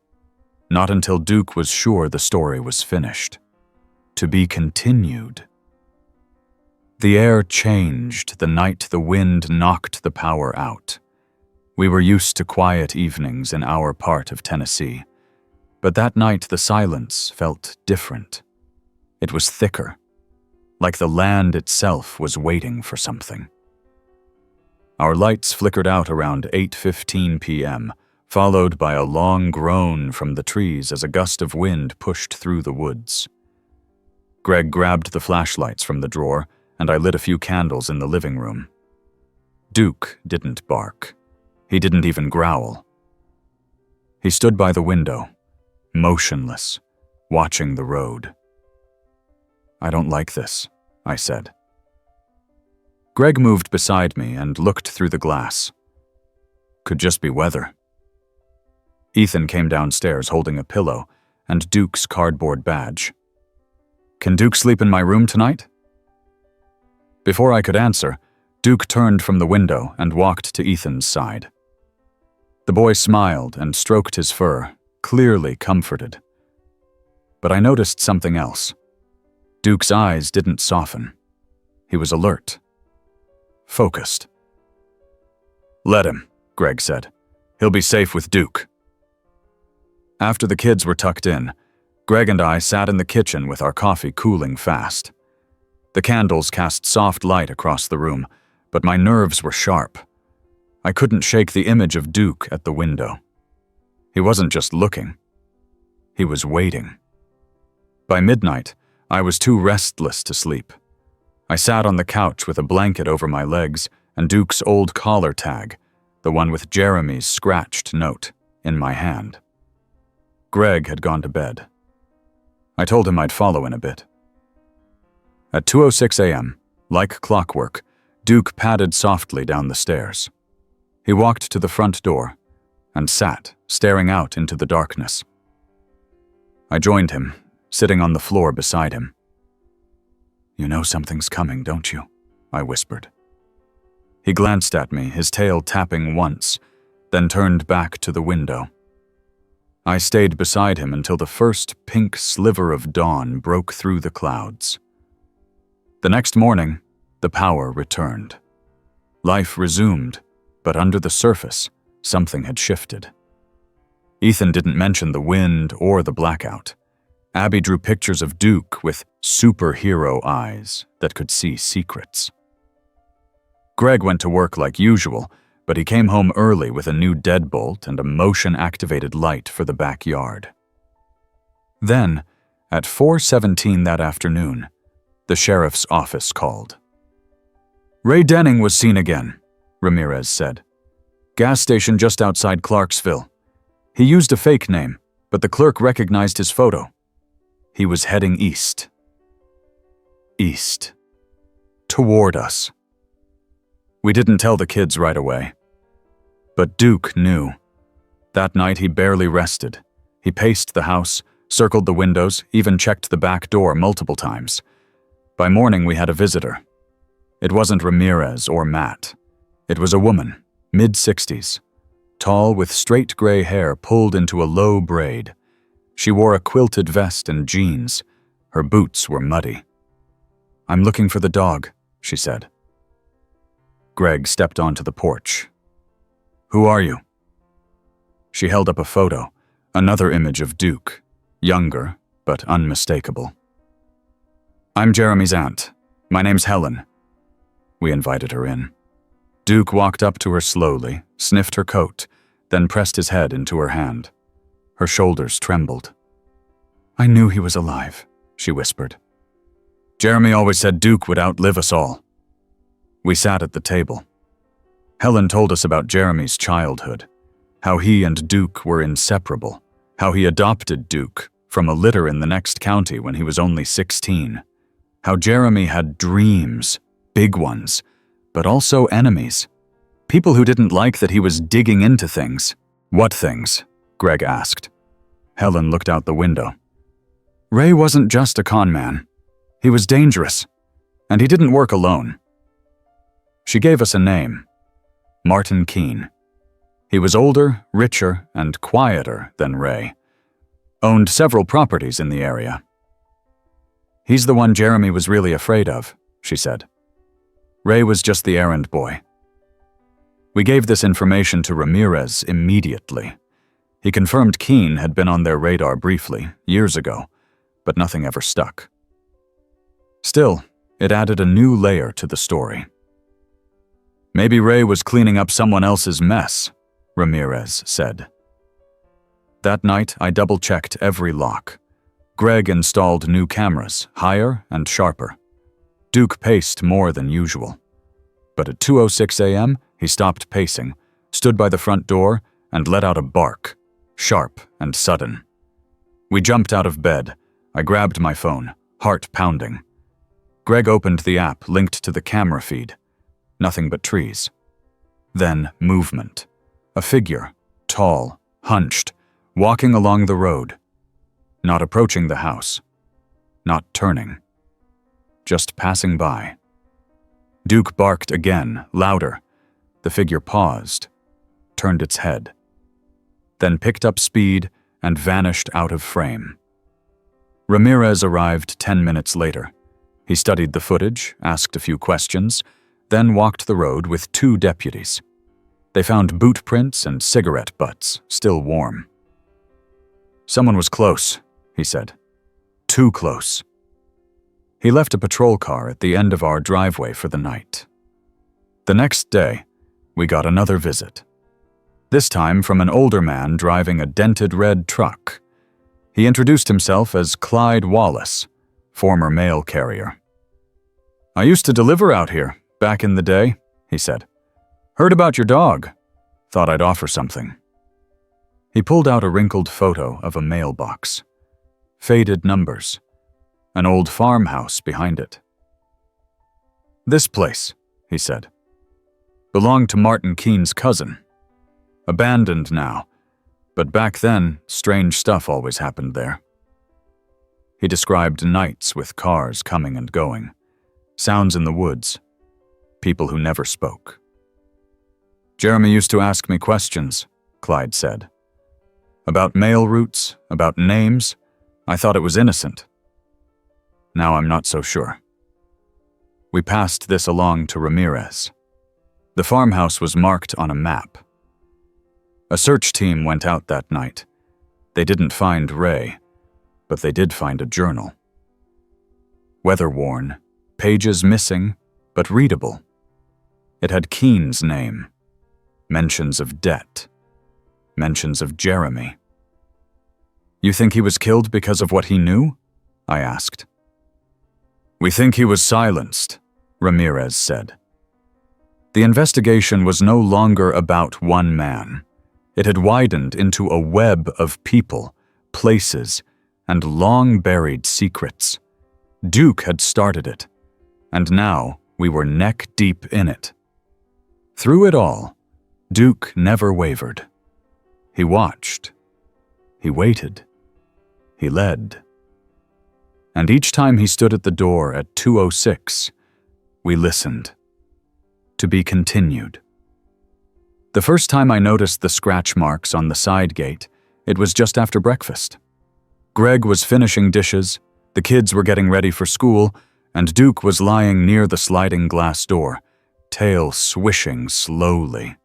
Not until Duke was sure the story was finished. To be continued. The air changed the night the wind knocked the power out. We were used to quiet evenings in our part of Tennessee. But that night the silence felt different. It was thicker, like the land itself was waiting for something. Our lights flickered out around 8:15 p.m., followed by a long groan from the trees as a gust of wind pushed through the woods. Greg grabbed the flashlights from the drawer, and I lit a few candles in the living room. Duke didn't bark. He didn't even growl. He stood by the window, motionless, watching the road. "I don't like this," I said. Greg moved beside me and looked through the glass. "Could just be weather." Ethan came downstairs holding a pillow and Duke's cardboard badge. "Can Duke sleep in my room tonight?" Before I could answer, Duke turned from the window and walked to Ethan's side. The boy smiled and stroked his fur, clearly comforted. But I noticed something else. Duke's eyes didn't soften. He was alert. Focused. "Let him," Greg said. "He'll be safe with Duke." After the kids were tucked in, Greg and I sat in the kitchen with our coffee cooling fast. The candles cast soft light across the room, but my nerves were sharp. I couldn't shake the image of Duke at the window. He wasn't just looking. He was waiting. By midnight, I was too restless to sleep. I sat on the couch with a blanket over my legs and Duke's old collar tag, the one with Jeremy's scratched note, in my hand. Greg had gone to bed. I told him I'd follow in a bit. At 2:06 a.m., like clockwork, Duke padded softly down the stairs. He walked to the front door and sat, staring out into the darkness. I joined him, sitting on the floor beside him. "You know something's coming, don't you?" I whispered. He glanced at me, his tail tapping once, then turned back to the window. I stayed beside him until the first pink sliver of dawn broke through the clouds. The next morning, the power returned. Life resumed, but under the surface, something had shifted. Ethan didn't mention the wind or the blackout. Abby drew pictures of Duke with superhero eyes that could see secrets. Greg went to work like usual, but he came home early with a new deadbolt and a motion-activated light for the backyard. Then, at 4:17 that afternoon, the sheriff's office called. "Ray Denning was seen again," Ramirez said. "Gas station just outside Clarksville. He used a fake name, but the clerk recognized his photo. He was heading east. East. Toward us." We didn't tell the kids right away. But Duke knew. That night he barely rested. He paced the house, circled the windows, even checked the back door multiple times. By morning we had a visitor. It wasn't Ramirez or Matt. It was a woman, mid-60s, tall with straight gray hair pulled into a low braid. She wore a quilted vest and jeans. Her boots were muddy. "I'm looking for the dog," she said. Greg stepped onto the porch. "Who are you?" She held up a photo, another image of Duke, younger but unmistakable. "I'm Jeremy's aunt. My name's Helen." We invited her in. Duke walked up to her slowly, sniffed her coat, then pressed his head into her hand. Her shoulders trembled. "I knew he was alive," she whispered. "Jeremy always said Duke would outlive us all." We sat at the table. Helen told us about Jeremy's childhood, how he and Duke were inseparable, how he adopted Duke from a litter in the next county when he was only 16, how Jeremy had dreams, big ones, but also enemies, people who didn't like that he was digging into things. "What things?" Greg asked. Helen looked out the window. "Ray wasn't just a con man. He was dangerous, and he didn't work alone." She gave us a name, Martin Keene. He was older, richer, and quieter than Ray. Owned several properties in the area. "He's the one Jeremy was really afraid of," she said. "Ray was just the errand boy." We gave this information to Ramirez immediately. He confirmed Keene had been on their radar briefly, years ago, but nothing ever stuck. Still, it added a new layer to the story. "Maybe Ray was cleaning up someone else's mess," Ramirez said. That night, I double-checked every lock. Greg installed new cameras, higher and sharper. Duke paced more than usual. But at 2:06 a.m., he stopped pacing, stood by the front door, and let out a bark, sharp and sudden. We jumped out of bed. I grabbed my phone, heart pounding. Greg opened the app linked to the camera feed. Nothing but trees. Then movement. A figure, tall, hunched, walking along the road. Not approaching the house. Not turning. Just passing by. Duke barked again, louder. The figure paused, turned its head, then picked up speed and vanished out of frame. Ramirez arrived 10 minutes later. He studied the footage, asked a few questions, then walked the road with 2 deputies. They found boot prints and cigarette butts, still warm. "Someone was close," he said. "Too close." He left a patrol car at the end of our driveway for the night. The next day, we got another visit. This time from an older man driving a dented red truck. He introduced himself as Clyde Wallace, former mail carrier. "I used to deliver out here, back in the day," he said. "Heard about your dog. Thought I'd offer something." He pulled out a wrinkled photo of a mailbox. Faded numbers. An old farmhouse behind it. "This place," he said. Belonged to Martin Keen's cousin. Abandoned now, but back then, strange stuff always happened there. He described nights with cars coming and going, sounds in the woods, people who never spoke. Jeremy used to ask me questions, Clyde said. About mail routes, about names. I thought it was innocent. Now I'm not so sure. We passed this along to Ramirez. The farmhouse was marked on a map. A search team went out that night. They didn't find Ray, but they did find a journal. Weather-worn, pages missing, but readable. It had Keen's name, mentions of debt, mentions of Jeremy. You think he was killed because of what he knew? I asked. We think he was silenced, Ramirez said. The investigation was no longer about one man. It had widened into a web of people, places, and long-buried secrets. Duke had started it, and now we were neck-deep in it. Through it all, Duke never wavered. He watched. He waited. He led. And each time he stood at the door at 2:06, we listened. To be continued. The first time I noticed the scratch marks on the side gate, it was just after breakfast. Greg was finishing dishes, the kids were getting ready for school, and Duke was lying near the sliding glass door, tail swishing slowly.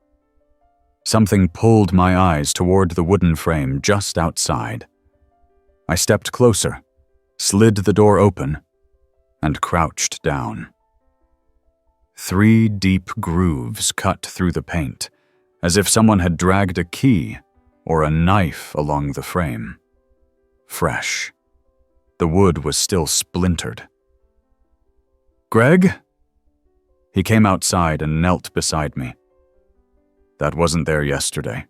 Something pulled my eyes toward the wooden frame just outside. I stepped closer, slid the door open, and crouched down. 3 deep grooves cut through the paint, as if someone had dragged a key or a knife along the frame. Fresh. The wood was still splintered. Greg? He came outside and knelt beside me. That wasn't there yesterday.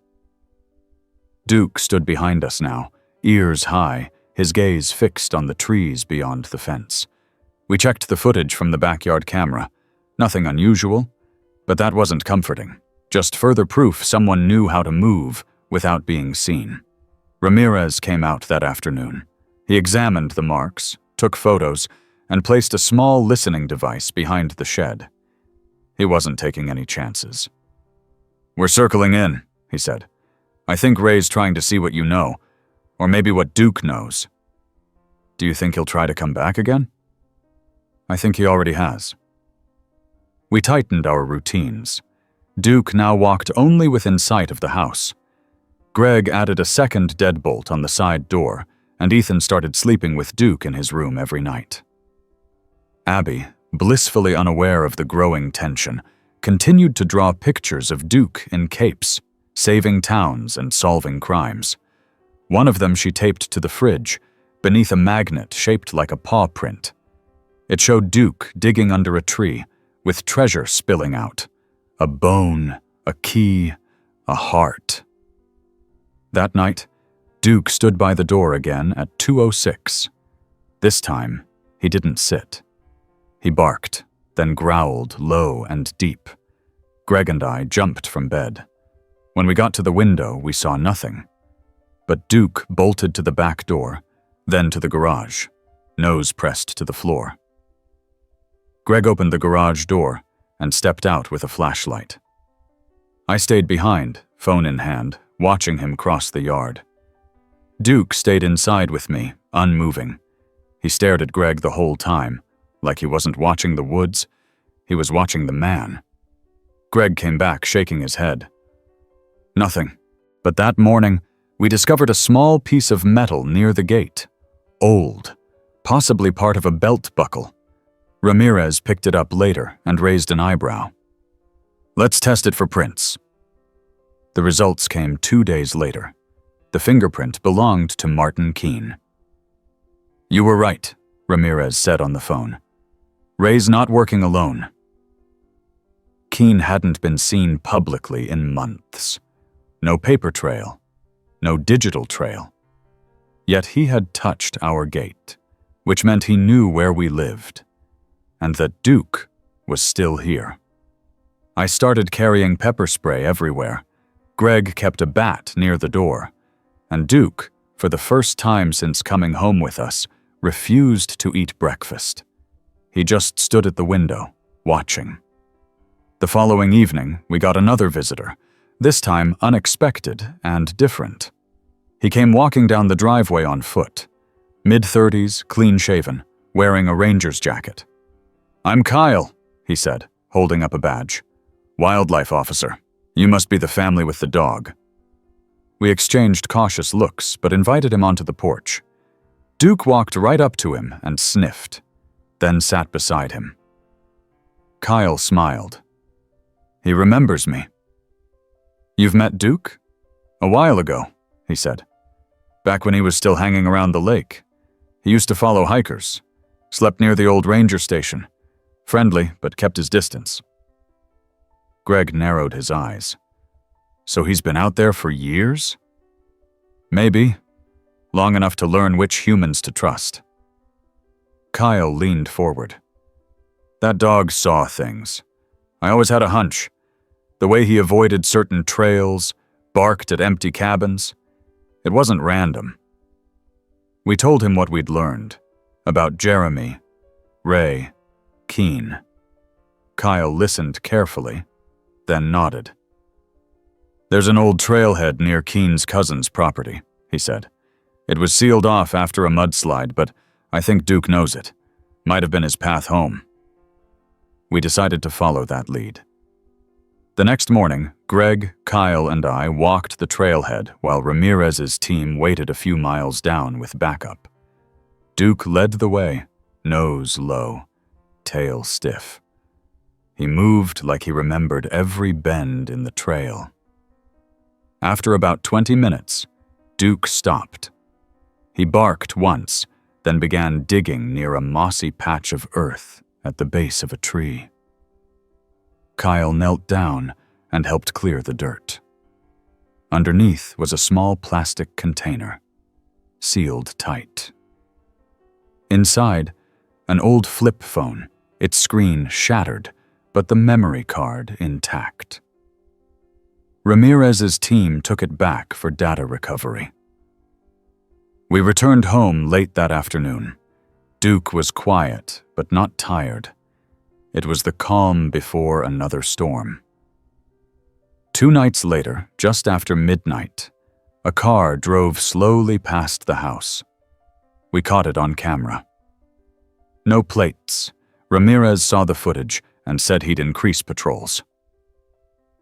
Duke stood behind us now, ears high, his gaze fixed on the trees beyond the fence. We checked the footage from the backyard camera. Nothing unusual, but that wasn't comforting. Just further proof someone knew how to move without being seen. Ramirez came out that afternoon. He examined the marks, took photos, and placed a small listening device behind the shed. He wasn't taking any chances. We're circling in, he said. I think Ray's trying to see what you know, or maybe what Duke knows. Do you think he'll try to come back again? I think he already has. We tightened our routines. Duke now walked only within sight of the house. Greg added a second deadbolt on the side door, and Ethan started sleeping with Duke in his room every night. Abby, blissfully unaware of the growing tension, continued to draw pictures of Duke in capes, saving towns and solving crimes. One of them she taped to the fridge, beneath a magnet shaped like a paw print. It showed Duke digging under a tree, with treasure spilling out. A bone, a key, a heart. That night, Duke stood by the door again at 2:06. This time, he didn't sit. He barked, then growled low and deep. Greg and I jumped from bed. When we got to the window, we saw nothing. But Duke bolted to the back door, then to the garage, nose pressed to the floor. Greg opened the garage door and stepped out with a flashlight. I stayed behind, phone in hand, watching him cross the yard. Duke stayed inside with me, unmoving. He stared at Greg the whole time, like he wasn't watching the woods, he was watching the man. Greg came back, shaking his head. Nothing. But that morning, we discovered a small piece of metal near the gate. Old, possibly part of a belt buckle. Ramirez picked it up later and raised an eyebrow. Let's test it for prints. The results came 2 days later. The fingerprint belonged to Martin Keen. You were right, Ramirez said on the phone. Ray's not working alone. Keen hadn't been seen publicly in months. No paper trail, no digital trail. Yet he had touched our gate, which meant he knew where we lived, and that Duke was still here. I started carrying pepper spray everywhere. Greg kept a bat near the door. And Duke, for the first time since coming home with us, refused to eat breakfast. He just stood at the window, watching. The following evening, we got another visitor, this time unexpected and different. He came walking down the driveway on foot, mid-30s, clean-shaven, wearing a ranger's jacket. "I'm Kyle," he said, holding up a badge. "Wildlife officer. You must be the family with the dog." We exchanged cautious looks, but invited him onto the porch. Duke walked right up to him and sniffed, then sat beside him. Kyle smiled. "He remembers me." "You've met Duke?" "A while ago," he said. "Back when he was still hanging around the lake. He used to follow hikers. Slept near the old ranger station. Friendly, but kept his distance." Greg narrowed his eyes. "So he's been out there for years?" "Maybe. Long enough to learn which humans to trust." Kyle leaned forward. "That dog saw things. I always had a hunch. The way he avoided certain trails, barked at empty cabins. It wasn't random." We told him what we'd learned. About Jeremy, Ray, Keen. Kyle listened carefully, then nodded. "There's an old trailhead near Keen's cousin's property," he said. "It was sealed off after a mudslide, but I think Duke knows it. Might have been his path home." We decided to follow that lead. The next morning, Greg, Kyle, and I walked the trailhead while Ramirez's team waited a few miles down with backup. Duke led the way, nose low, tail stiff. He moved like he remembered every bend in the trail. After about 20 minutes, Duke stopped. He barked once, then began digging near a mossy patch of earth at the base of a tree. Kyle knelt down and helped clear the dirt. Underneath was a small plastic container, sealed tight. Inside, an old flip phone, its screen shattered, but the memory card intact. Ramirez's team took it back for data recovery. We returned home late that afternoon. Duke was quiet, but not tired. It was the calm before another storm. 2 nights later, just after midnight, a car drove slowly past the house. We caught it on camera. No plates. Ramirez saw the footage and said he'd increase patrols.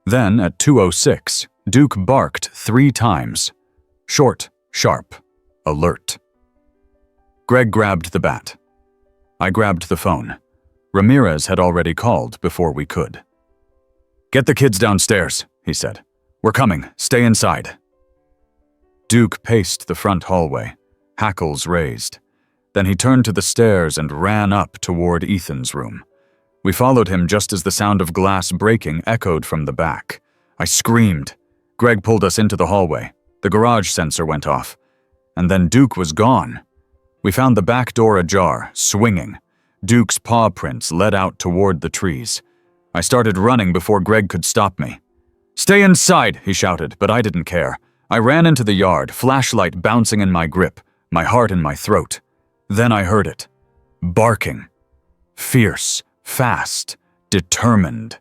Then, at 2:06, Duke barked 3 times. Short, sharp, alert. Greg grabbed the bat. I grabbed the phone. Ramirez had already called before we could. "Get the kids downstairs," he said. "We're coming. Stay inside." Duke paced the front hallway, hackles raised. Then he turned to the stairs and ran up toward Ethan's room. We followed him just as the sound of glass breaking echoed from the back. I screamed. Greg pulled us into the hallway. The garage sensor went off. And then Duke was gone. We found the back door ajar, swinging. Duke's paw prints led out toward the trees. I started running before Greg could stop me. "Stay inside," he shouted, but I didn't care. I ran into the yard, flashlight bouncing in my grip, my heart in my throat. Then I heard it. Barking. Fierce, fast, determined.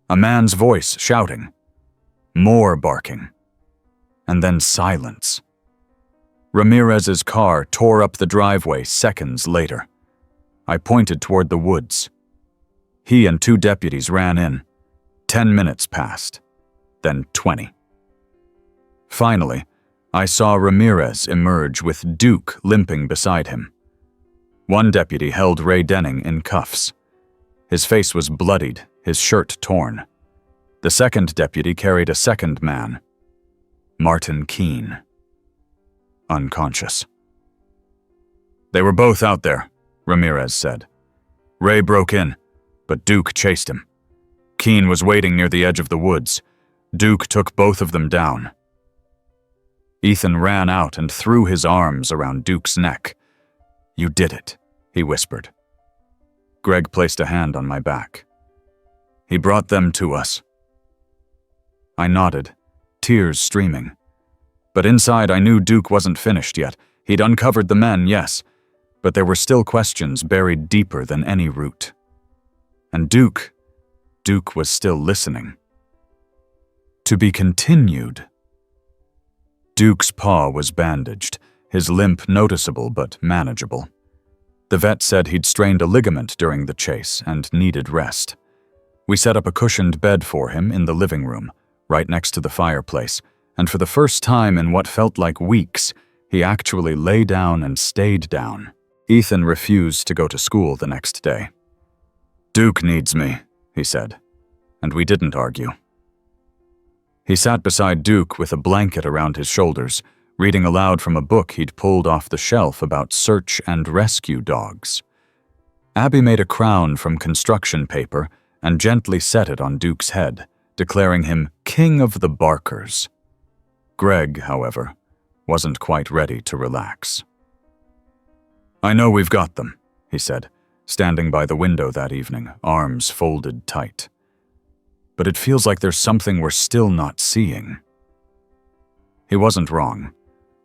A man's voice shouting. More barking. And then silence. Ramirez's car tore up the driveway seconds later. I pointed toward the woods. He and 2 deputies ran in. 10 minutes passed, then 20. Finally, I saw Ramirez emerge with Duke limping beside him. One deputy held Ray Denning in cuffs. His face was bloodied, his shirt torn. The second deputy carried a second man, Martin Keen, unconscious. "They were both out there," Ramirez said. "Ray broke in, but Duke chased him. Keen was waiting near the edge of the woods. Duke took both of them down." Ethan ran out and threw his arms around Duke's neck. "You did it," he whispered. Greg placed a hand on my back. He brought them to us." I nodded, tears streaming. But inside I knew Duke wasn't finished yet. He'd uncovered the men, yes, but there were still questions buried deeper than any root. And Duke was still listening. To be continued. Duke's paw was bandaged, his limp noticeable but manageable. The vet said he'd strained a ligament during the chase and needed rest. We set up a cushioned bed for him in the living room, right next to the fireplace, and for the first time in what felt like weeks, he actually lay down and stayed down. Ethan refused to go to school the next day. "Duke needs me," he said, and we didn't argue. He sat beside Duke with a blanket around his shoulders, reading aloud from a book he'd pulled off the shelf about search and rescue dogs. Abby made a crown from construction paper and gently set it on Duke's head, declaring him King of the Barkers. Greg, however, wasn't quite ready to relax. "I know we've got them," he said, standing by the window that evening, arms folded tight. "But it feels like there's something we're still not seeing." He wasn't wrong.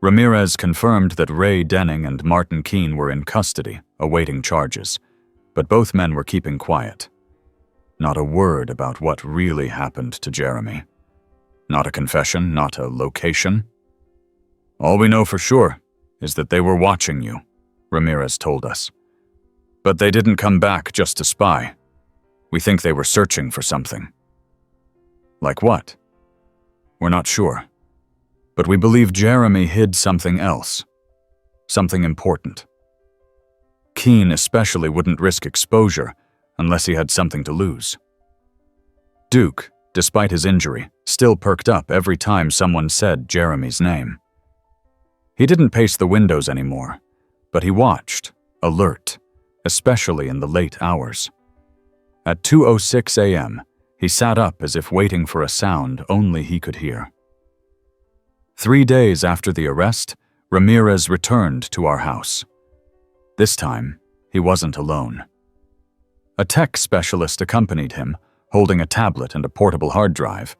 Ramirez confirmed that Ray Denning and Martin Keene were in custody, awaiting charges, but both men were keeping quiet. Not a word about what really happened to Jeremy. Not a confession, not a location. "All we know for sure is that they were watching you," Ramirez told us. "But they didn't come back just to spy. We think they were searching for something." "Like what?" "We're not sure. But we believe Jeremy hid something else. Something important. Keene especially wouldn't risk exposure unless he had something to lose." Duke, despite his injury, still perked up every time someone said Jeremy's name. He didn't pace the windows anymore, but he watched, alert, especially in the late hours. At 2:06 a.m., he sat up as if waiting for a sound only he could hear. 3 days after the arrest, Ramirez returned to our house. This time, he wasn't alone. A tech specialist accompanied him, holding a tablet and a portable hard drive.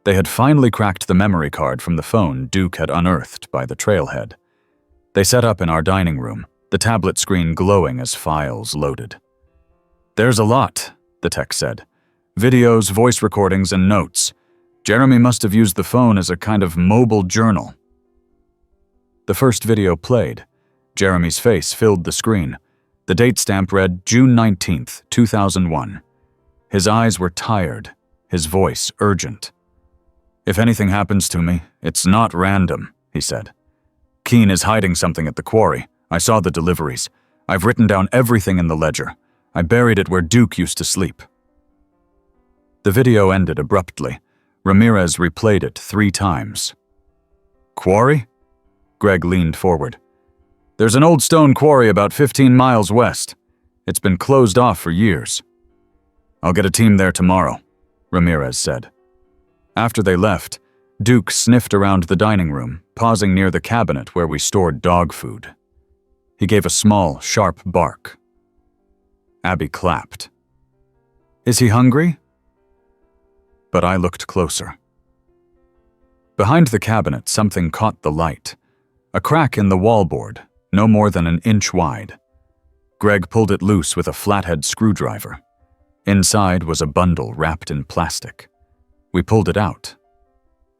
They had finally cracked the memory card from the phone Duke had unearthed by the trailhead. They set up in our dining room, the tablet screen glowing as files loaded. "There's a lot," the tech said. "Videos, voice recordings, and notes. Jeremy must have used the phone as a kind of mobile journal." The first video played. Jeremy's face filled the screen. The date stamp read June 19th, 2001. His eyes were tired, his voice urgent. "If anything happens to me, it's not random," he said. "Keene is hiding something at the quarry. I saw the deliveries. I've written down everything in the ledger. I buried it where Duke used to sleep." The video ended abruptly. Ramirez replayed it 3 times. "Quarry?" Greg leaned forward. "There's an old stone quarry about 15 miles west. It's been closed off for years." "I'll get a team there tomorrow," Ramirez said. After they left, Duke sniffed around the dining room, pausing near the cabinet where we stored dog food. He gave a small, sharp bark. Abby clapped. "Is he hungry?" But I looked closer. Behind the cabinet, something caught the light. A crack in the wallboard, no more than an inch wide. Greg pulled it loose with a flathead screwdriver. Inside was a bundle wrapped in plastic. We pulled it out.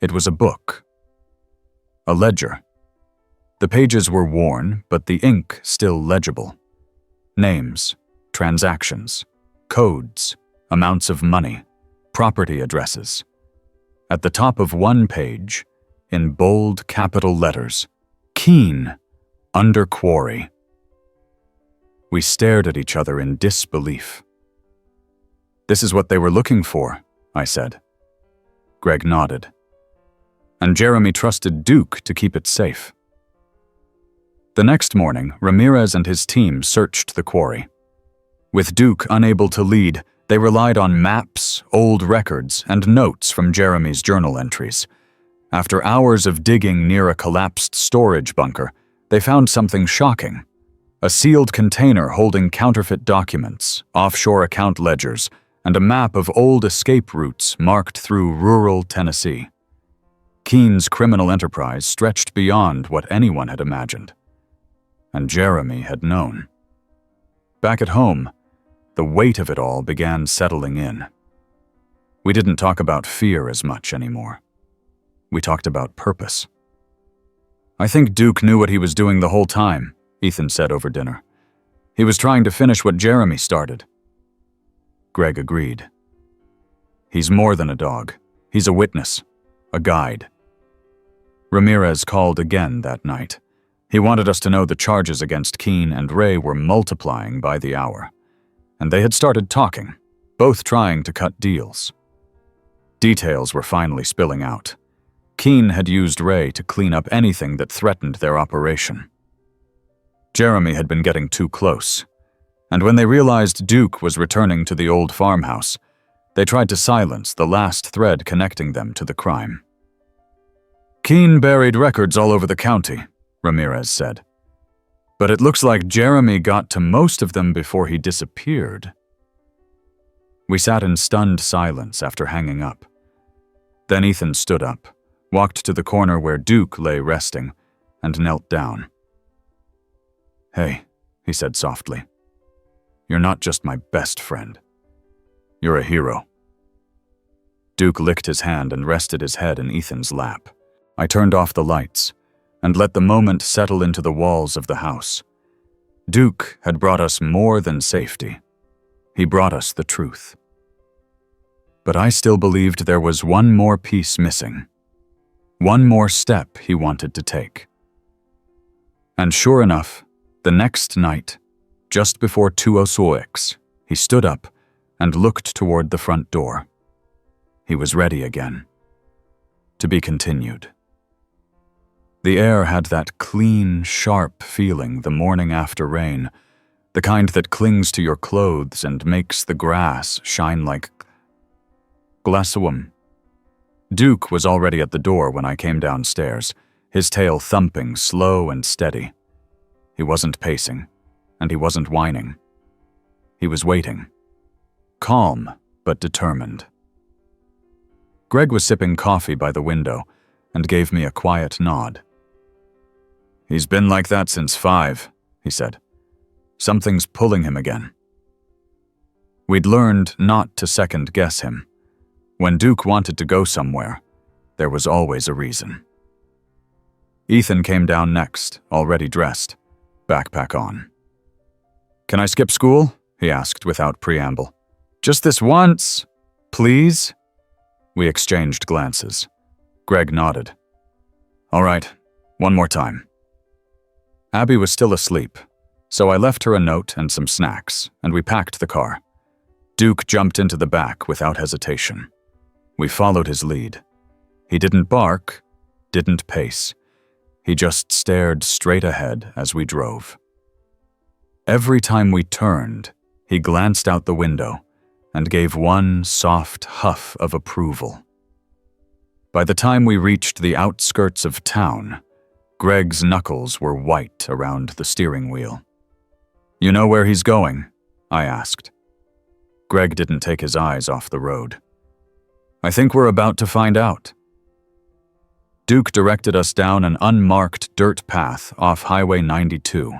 It was a book. A ledger. The pages were worn, but the ink still legible. Names, transactions, codes, amounts of money, property addresses. At the top of one page, in bold capital letters, Keene, under quarry. We stared at each other in disbelief. "This is what they were looking for," I said. Greg nodded. And Jeremy trusted Duke to keep it safe. The next morning, Ramirez and his team searched the quarry. With Duke unable to lead, they relied on maps, old records, and notes from Jeremy's journal entries. After hours of digging near a collapsed storage bunker, they found something shocking. A sealed container holding counterfeit documents, offshore account ledgers, and a map of old escape routes marked through rural Tennessee. Keene's criminal enterprise stretched beyond what anyone had imagined, and Jeremy had known. Back at home, the weight of it all began settling in. We didn't talk about fear as much anymore. We talked about purpose. "I think Duke knew what he was doing the whole time," Ethan said over dinner. "He was trying to finish what Jeremy started." Greg agreed. "He's more than a dog. He's a witness, a guide." Ramirez called again that night. He wanted us to know the charges against Keene and Ray were multiplying by the hour, and they had started talking, both trying to cut deals. Details were finally spilling out. Keene had used Ray to clean up anything that threatened their operation. Jeremy had been getting too close, and when they realized Duke was returning to the old farmhouse, they tried to silence the last thread connecting them to the crime. "Keene buried records all over the county," Ramirez said. "But it looks like Jeremy got to most of them before he disappeared." We sat in stunned silence after hanging up. Then Ethan stood up, walked to the corner where Duke lay resting, and knelt down. "Hey," he said softly. "You're not just my best friend. You're a hero." Duke licked his hand and rested his head in Ethan's lap. I turned off the lights and let the moment settle into the walls of the house. Duke had brought us more than safety. He brought us the truth. But I still believed there was one more piece missing. One more step he wanted to take. And sure enough, the next night, just before 2:06, he stood up and looked toward the front door. He was ready again. To be continued. The air had that clean, sharp feeling the morning after rain, the kind that clings to your clothes and makes the grass shine like glasswam. Duke was already at the door when I came downstairs, his tail thumping slow and steady. He wasn't pacing, and he wasn't whining. He was waiting. Calm, but determined. Greg was sipping coffee by the window and gave me a quiet nod. "He's been like that since 5, he said. "Something's pulling him again." We'd learned not to second-guess him. When Duke wanted to go somewhere, there was always a reason. Ethan came down next, already dressed, backpack on. "Can I skip school?" he asked without preamble. "Just this once, please?" We exchanged glances. Greg nodded. "All right, one more time." Abby was still asleep, so I left her a note and some snacks, and we packed the car. Duke jumped into the back without hesitation. We followed his lead. He didn't bark, didn't pace. He just stared straight ahead as we drove. Every time we turned, he glanced out the window and gave one soft huff of approval. By the time we reached the outskirts of town, Greg's knuckles were white around the steering wheel. "You know where he's going?" I asked. Greg didn't take his eyes off the road. "I think we're about to find out." Duke directed us down an unmarked dirt path off Highway 92.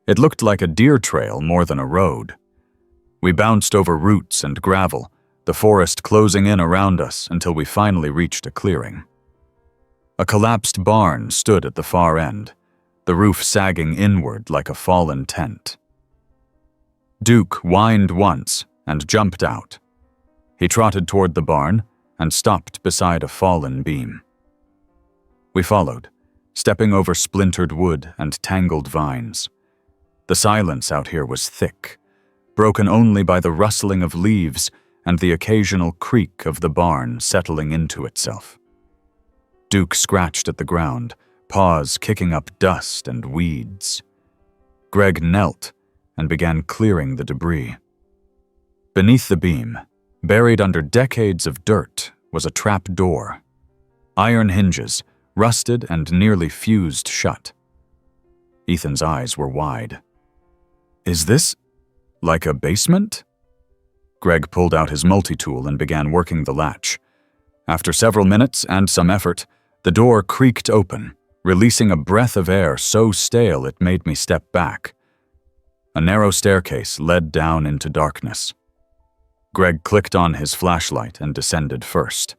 It looked like a deer trail more than a road. We bounced over roots and gravel, the forest closing in around us until we finally reached a clearing. A collapsed barn stood at the far end, the roof sagging inward like a fallen tent. Duke whined once and jumped out. He trotted toward the barn and stopped beside a fallen beam. We followed, stepping over splintered wood and tangled vines. The silence out here was thick, broken only by the rustling of leaves and the occasional creak of the barn settling into itself. Duke scratched at the ground, paws kicking up dust and weeds. Greg knelt and began clearing the debris. Beneath the beam, buried under decades of dirt, was a trap door. Iron hinges, rusted and nearly fused shut. Ethan's eyes were wide. "Is this like a basement?" Greg pulled out his multi-tool and began working the latch. After several minutes and some effort, the door creaked open, releasing a breath of air so stale it made me step back. A narrow staircase led down into darkness. Greg clicked on his flashlight and descended first.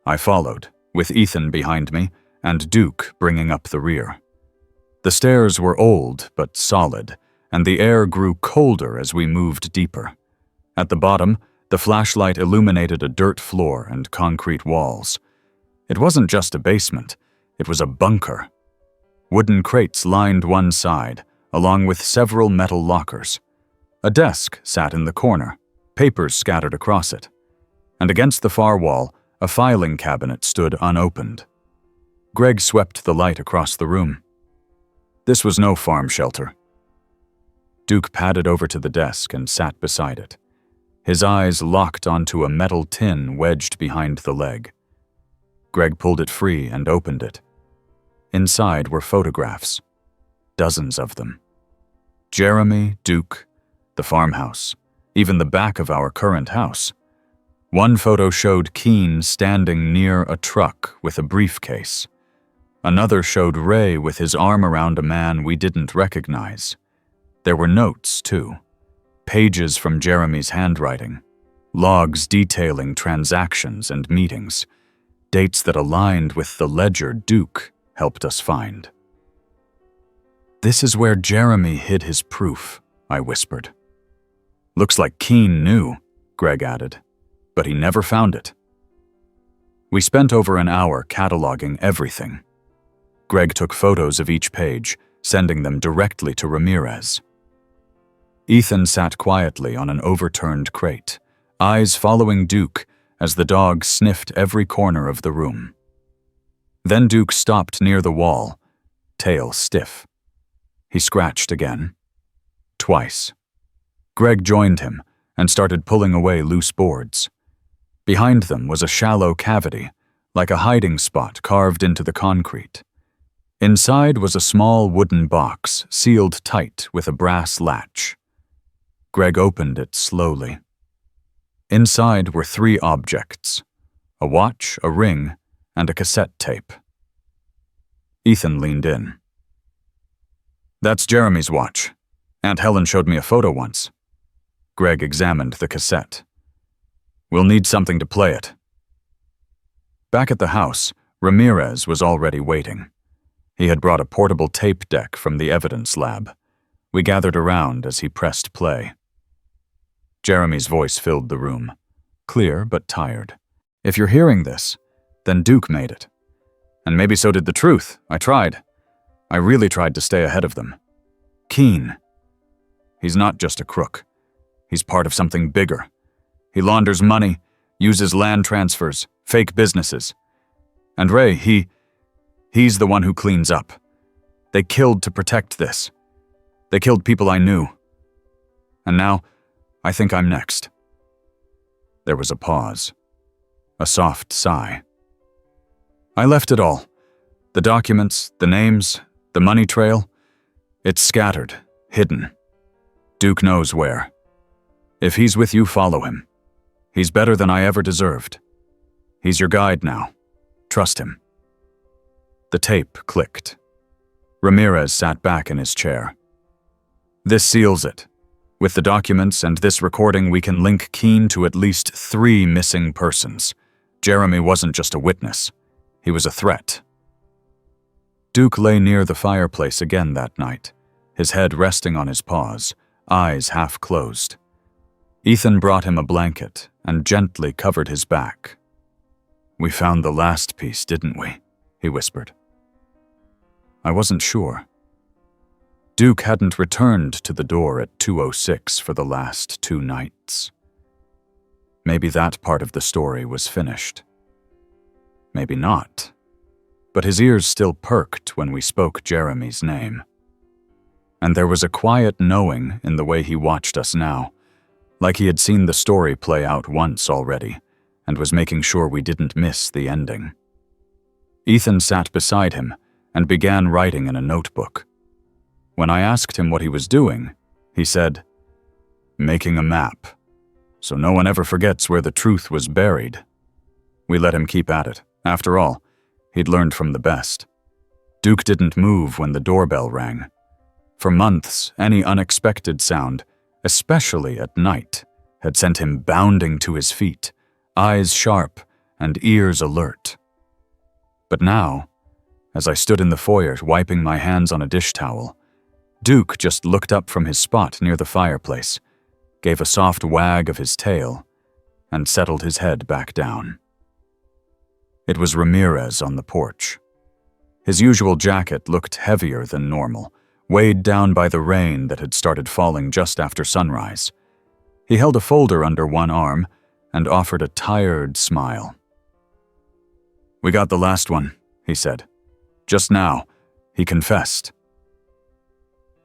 I followed, with Ethan behind me and Duke bringing up the rear. The stairs were old but solid, and the air grew colder as we moved deeper. At the bottom, the flashlight illuminated a dirt floor and concrete walls. It wasn't just a basement, it was a bunker. Wooden crates lined one side, along with several metal lockers. A desk sat in the corner, papers scattered across it. And against the far wall, a filing cabinet stood unopened. Greg swept the light across the room. This was no farm shelter. Duke padded over to the desk and sat beside it. His eyes locked onto a metal tin wedged behind the leg. Greg pulled it free and opened it. Inside were photographs, dozens of them. Jeremy, Duke, the farmhouse, even the back of our current house. One photo showed Keene standing near a truck with a briefcase. Another showed Ray with his arm around a man we didn't recognize. There were notes, too. Pages from Jeremy's handwriting. Logs detailing transactions and meetings. Dates that aligned with the ledger Duke helped us find. "This is where Jeremy hid his proof," I whispered. "Looks like Keene knew," Greg added, "but he never found it." We spent over an hour cataloging everything. Greg took photos of each page, sending them directly to Ramirez. Ethan sat quietly on an overturned crate, eyes following Duke as the dog sniffed every corner of the room. Then Duke stopped near the wall, tail stiff. He scratched again. Twice. Greg joined him and started pulling away loose boards. Behind them was a shallow cavity, like a hiding spot carved into the concrete. Inside was a small wooden box, sealed tight with a brass latch. Greg opened it slowly. Inside were 3 objects: a watch, a ring, and a cassette tape. Ethan leaned in. "That's Jeremy's watch. Aunt Helen showed me a photo once." Greg examined the cassette. "We'll need something to play it." Back at the house, Ramirez was already waiting. He had brought a portable tape deck from the evidence lab. We gathered around as he pressed play. Jeremy's voice filled the room, clear but tired. "If you're hearing this, then Duke made it. And maybe so did the truth. I tried. I really tried to stay ahead of them. Keene. He's not just a crook. He's part of something bigger. He launders money, uses land transfers, fake businesses. And Ray, he's the one who cleans up. They killed to protect this. They killed people I knew. And now, I think I'm next." There was a pause. A soft sigh. "I left it all. The documents, the names, the money trail. It's scattered, hidden. Duke knows where. If he's with you, follow him. He's better than I ever deserved. He's your guide now. Trust him." The tape clicked. Ramirez sat back in his chair. "This seals it. With the documents and this recording, we can link Keene to at least 3 missing persons. Jeremy wasn't just a witness. He was a threat." Duke lay near the fireplace again that night, his head resting on his paws, eyes half closed. Ethan brought him a blanket and gently covered his back. "We found the last piece, didn't we?" he whispered. I wasn't sure. Duke hadn't returned to the door at 2:06 for the last 2 nights. Maybe that part of the story was finished. Maybe not. But his ears still perked when we spoke Jeremy's name. And there was a quiet knowing in the way he watched us now, like he had seen the story play out once already, and was making sure we didn't miss the ending. Ethan sat beside him and began writing in a notebook. When I asked him what he was doing, he said, "Making a map." so no one ever forgets where the truth was buried. We let him keep at it. After all, he'd learned from the best. Duke didn't move when the doorbell rang. For months, any unexpected sound, especially at night, had sent him bounding to his feet, eyes sharp and ears alert. But now, as I stood in the foyer wiping my hands on a dish towel, Duke just looked up from his spot near the fireplace, gave a soft wag of his tail, and settled his head back down. It was Ramirez on the porch. His usual jacket looked heavier than normal, weighed down by the rain that had started falling just after sunrise. He held a folder under one arm and offered a tired smile. "We got the last one," he said. "Just now, he confessed."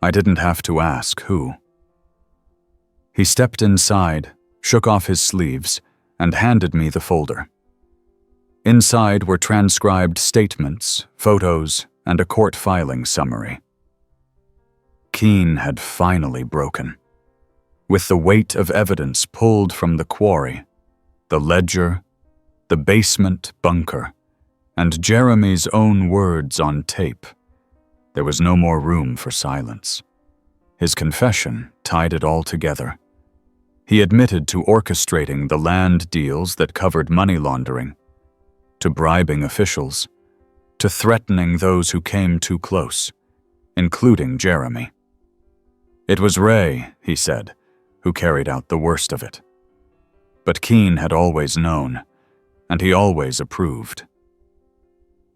I didn't have to ask who. He stepped inside, shook off his sleeves, and handed me the folder. Inside were transcribed statements, photos, and a court filing summary. Keene had finally broken. With the weight of evidence pulled from the quarry, the ledger, the basement bunker, and Jeremy's own words on tape, there was no more room for silence. His confession tied it all together. He admitted to orchestrating the land deals that covered money laundering, to bribing officials, to threatening those who came too close, including Jeremy. It was Ray, he said, who carried out the worst of it. But Keene had always known, and he always approved.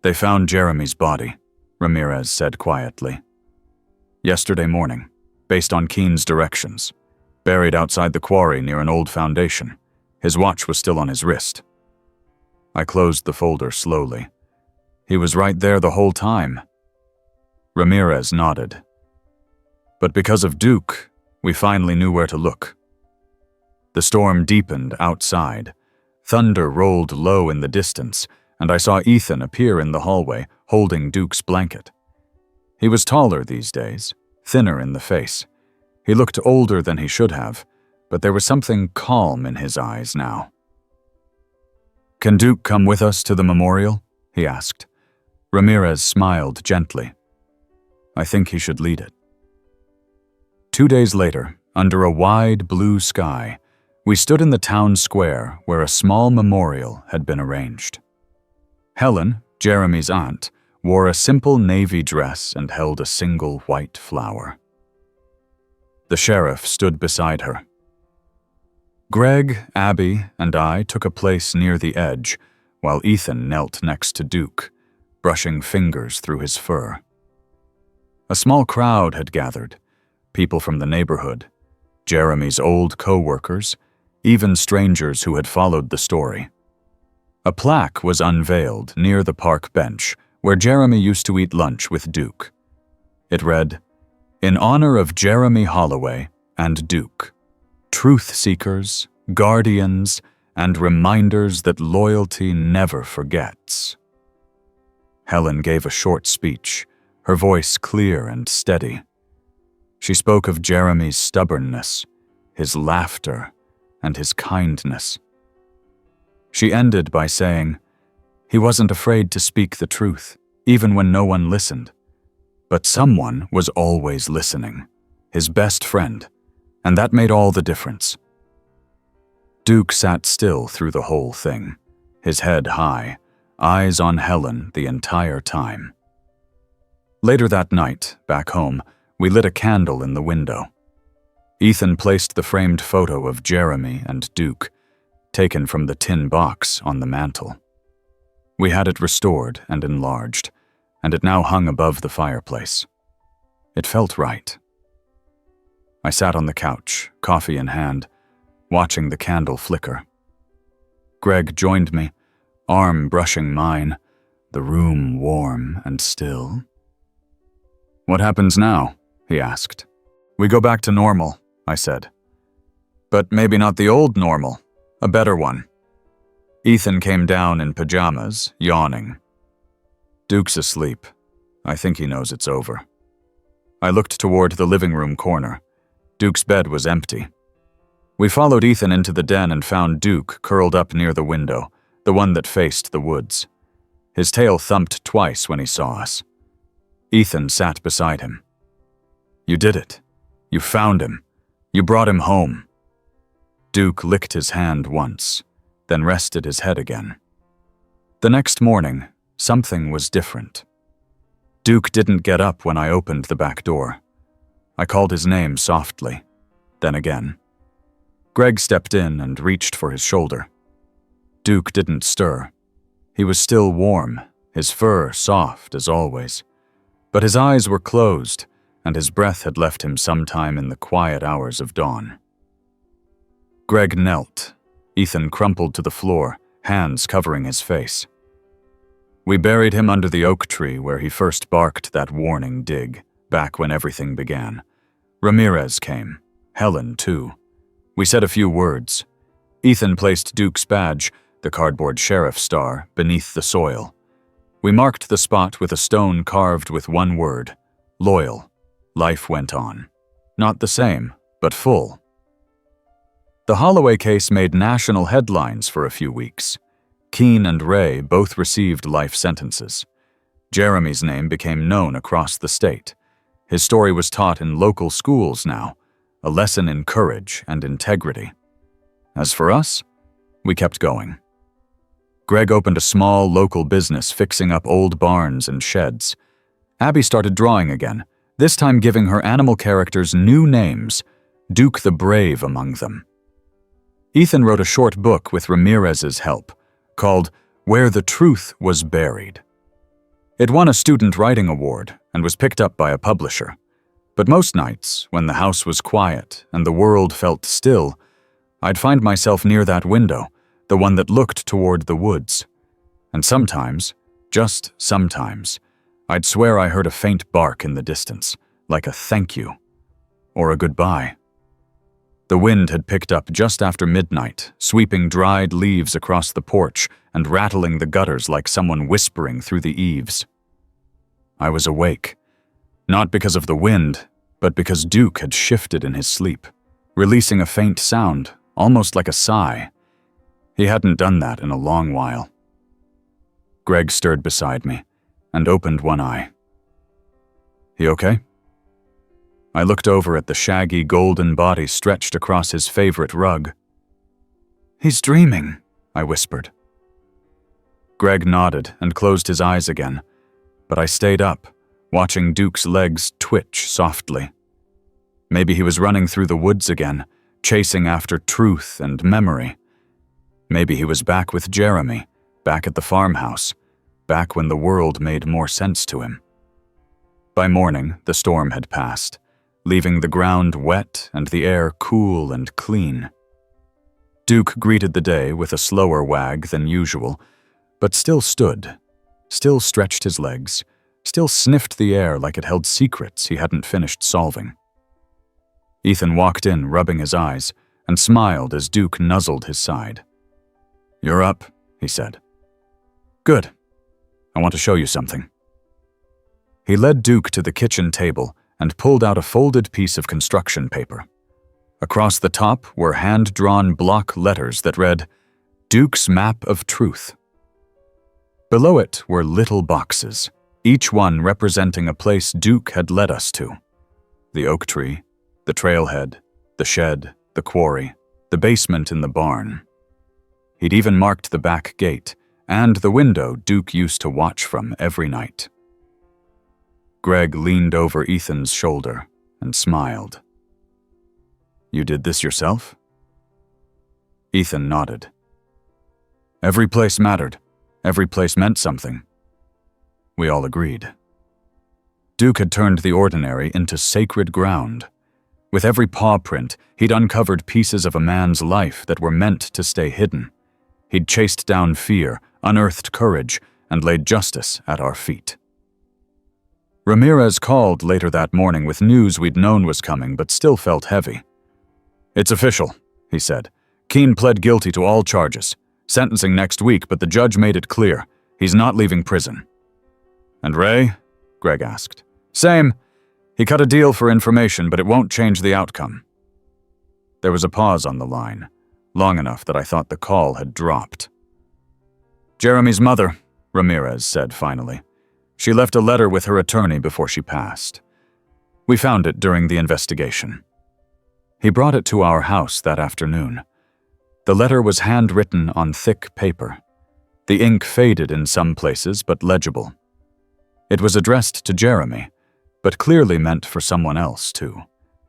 "They found Jeremy's body," Ramirez said quietly. "Yesterday morning, based on Keene's directions, buried outside the quarry near an old foundation. His watch was still on his wrist." I closed the folder slowly. "He was right there the whole time." Ramirez nodded. "But because of Duke, we finally knew where to look." The storm deepened outside. Thunder rolled low in the distance, and I saw Ethan appear in the hallway, holding Duke's blanket. He was taller these days, thinner in the face. He looked older than he should have, but there was something calm in his eyes now. "Can Duke come with us to the memorial?" he asked. Ramirez smiled gently. "I think he should lead it." 2 days later, under a wide blue sky, we stood in the town square where a small memorial had been arranged. Helen, Jeremy's aunt, wore a simple navy dress and held a single white flower. The sheriff stood beside her. Greg, Abby, and I took a place near the edge, while Ethan knelt next to Duke, brushing fingers through his fur. A small crowd had gathered, people from the neighborhood, Jeremy's old co-workers, even strangers who had followed the story. A plaque was unveiled near the park bench where Jeremy used to eat lunch with Duke. It read, "In honor of Jeremy Holloway and Duke, truth seekers, guardians, and reminders that loyalty never forgets." Helen gave a short speech, her voice clear and steady. She spoke of Jeremy's stubbornness, his laughter, and his kindness. She ended by saying, "He wasn't afraid to speak the truth, even when no one listened. But someone was always listening, his best friend, and that made all the difference." Duke sat still through the whole thing, his head high, eyes on Helen the entire time. Later that night, back home, we lit a candle in the window. Ethan placed the framed photo of Jeremy and Duke, taken from the tin box on the mantel. We had it restored and enlarged, and it now hung above the fireplace. It felt right. I sat on the couch, coffee in hand, watching the candle flicker. Greg joined me, arm brushing mine, the room warm and still. "What happens now?" he asked. "We go back to normal," I said. "But maybe not the old normal, a better one." Ethan came down in pajamas, yawning. "Duke's asleep. I think he knows it's over." I looked toward the living room corner. Duke's bed was empty. We followed Ethan into the den and found Duke curled up near the window, the one that faced the woods. His tail thumped twice when he saw us. Ethan sat beside him. "You did it. You found him. You brought him home." Duke licked his hand once, then rested his head again. The next morning, something was different. Duke didn't get up when I opened the back door. I called his name softly, then again. Greg stepped in and reached for his shoulder. Duke didn't stir. He was still warm, his fur soft as always. But his eyes were closed, and his breath had left him sometime in the quiet hours of dawn. Greg knelt. Ethan crumpled to the floor, hands covering his face. We buried him under the oak tree where he first barked that warning dig, back when everything began. Ramirez came. Helen, too. We said a few words. Ethan placed Duke's badge, the cardboard sheriff star, beneath the soil. We marked the spot with a stone carved with one word: loyal. Life went on. Not the same, but full. The Holloway case made national headlines for a few weeks. Keene and Ray both received life sentences. Jeremy's name became known across the state. His story was taught in local schools now, a lesson in courage and integrity. As for us, we kept going. Greg opened a small local business fixing up old barns and sheds. Abby started drawing again, this time giving her animal characters new names, Duke the Brave among them. Ethan wrote a short book with Ramirez's help, called Where the Truth Was Buried. It won a student writing award and was picked up by a publisher. But most nights, when the house was quiet and the world felt still, I'd find myself near that window, the one that looked toward the woods. And sometimes, just sometimes, I'd swear I heard a faint bark in the distance, like a thank you or a goodbye. The wind had picked up just after midnight, sweeping dried leaves across the porch and rattling the gutters like someone whispering through the eaves. I was awake, not because of the wind, but because Duke had shifted in his sleep, releasing a faint sound, almost like a sigh. He hadn't done that in a long while. Greg stirred beside me and opened one eye. "He okay?" I looked over at the shaggy golden body stretched across his favorite rug. "He's dreaming," I whispered. Greg nodded and closed his eyes again, but I stayed up, watching Duke's legs twitch softly. Maybe he was running through the woods again, chasing after truth and memory. Maybe he was back with Jeremy, back at the farmhouse, back when the world made more sense to him. By morning, the storm had passed, leaving the ground wet and the air cool and clean. Duke greeted the day with a slower wag than usual, but still stood, still stretched his legs, still sniffed the air like it held secrets he hadn't finished solving. Ethan walked in, rubbing his eyes, and smiled as Duke nuzzled his side. "You're up," he said. "Good. I want to show you something." He led Duke to the kitchen table and pulled out a folded piece of construction paper. Across the top were hand-drawn block letters that read, "Duke's Map of Truth." Below it were little boxes, each one representing a place Duke had led us to. The oak tree, the trailhead, the shed, the quarry, the basement in the barn. He'd even marked the back gate and the window Duke used to watch from every night. Greg leaned over Ethan's shoulder and smiled. "You did this yourself?" Ethan nodded. Every place mattered. Every place meant something. We all agreed. Duke had turned the ordinary into sacred ground. With every paw print, he'd uncovered pieces of a man's life that were meant to stay hidden. He'd chased down fear, unearthed courage, and laid justice at our feet. Ramirez called later that morning with news we'd known was coming but still felt heavy. "It's official," he said. "Keene pled guilty to all charges. Sentencing next week, but the judge made it clear. He's not leaving prison." "And Ray?" Greg asked. "Same. He cut a deal for information, but it won't change the outcome." There was a pause on the line, long enough that I thought the call had dropped. "Jeremy's mother," Ramirez said finally. "She left a letter with her attorney before she passed. We found it during the investigation." He brought it to our house that afternoon. The letter was handwritten on thick paper. The ink faded in some places, but legible. It was addressed to Jeremy, but clearly meant for someone else, too.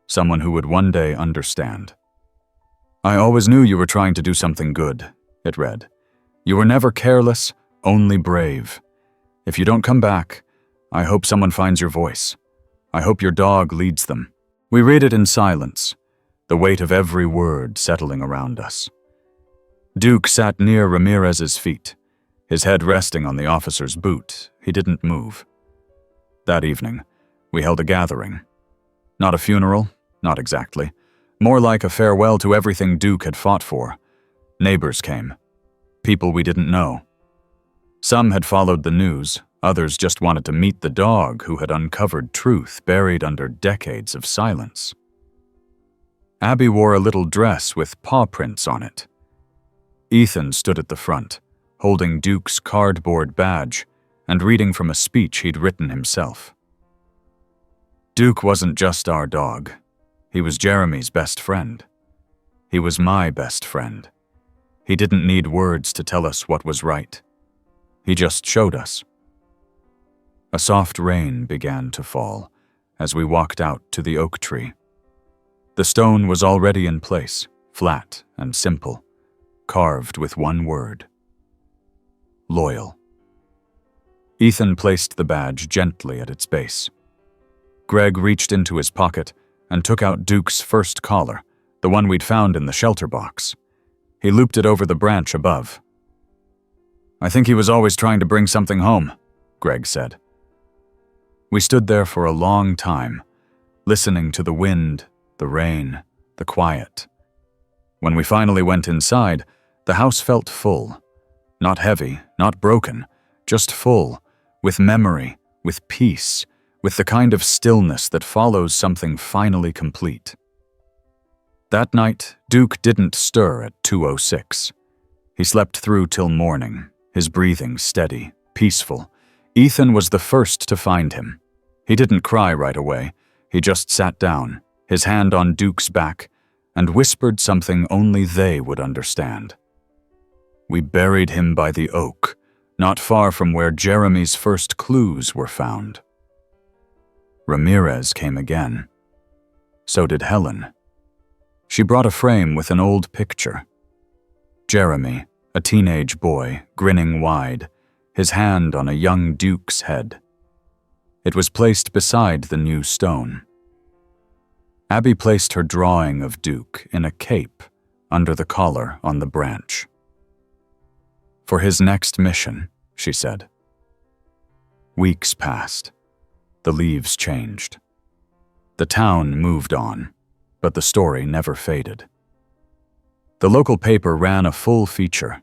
Someone who would one day understand. "I always knew you were trying to do something good," it read. "You were never careless, only brave. If you don't come back, I hope someone finds your voice. I hope your dog leads them." We read it in silence, the weight of every word settling around us. Duke sat near Ramirez's feet, his head resting on the officer's boot. He didn't move. That evening, we held a gathering. Not a funeral, not exactly. More like a farewell to everything Duke had fought for. Neighbors came. People we didn't know. Some had followed the news, others just wanted to meet the dog who had uncovered truth buried under decades of silence. Abby wore a little dress with paw prints on it. Ethan stood at the front, holding Duke's cardboard badge and reading from a speech he'd written himself. Duke wasn't just our dog. He was Jeremy's best friend. He was my best friend. He didn't need words to tell us what was right. He just showed us. A soft rain began to fall as we walked out to the oak tree. The stone was already in place, flat and simple, carved with one word: loyal. Ethan placed the badge gently at its base. Greg reached into his pocket and took out Duke's first collar, the one we'd found in the shelter box. He looped it over the branch above. "I think he was always trying to bring something home," Greg said. We stood there for a long time, listening to the wind, the rain, the quiet. When we finally went inside, the house felt full. Not heavy, not broken, just full, with memory, with peace, with the kind of stillness that follows something finally complete. That night, Duke didn't stir at 2:06. He slept through till morning, his breathing steady, peaceful. Ethan was the first to find him. He didn't cry right away. He just sat down, his hand on Duke's back, and whispered something only they would understand. We buried him by the oak, not far from where Jeremy's first clues were found. Ramirez came again. So did Helen. She brought a frame with an old picture. Jeremy, a teenage boy, grinning wide, his hand on a young Duke's head. It was placed beside the new stone. Abby placed her drawing of Duke in a cape under the collar on the branch. "For his next mission," she said. Weeks passed. The leaves changed. The town moved on, but the story never faded. The local paper ran a full feature.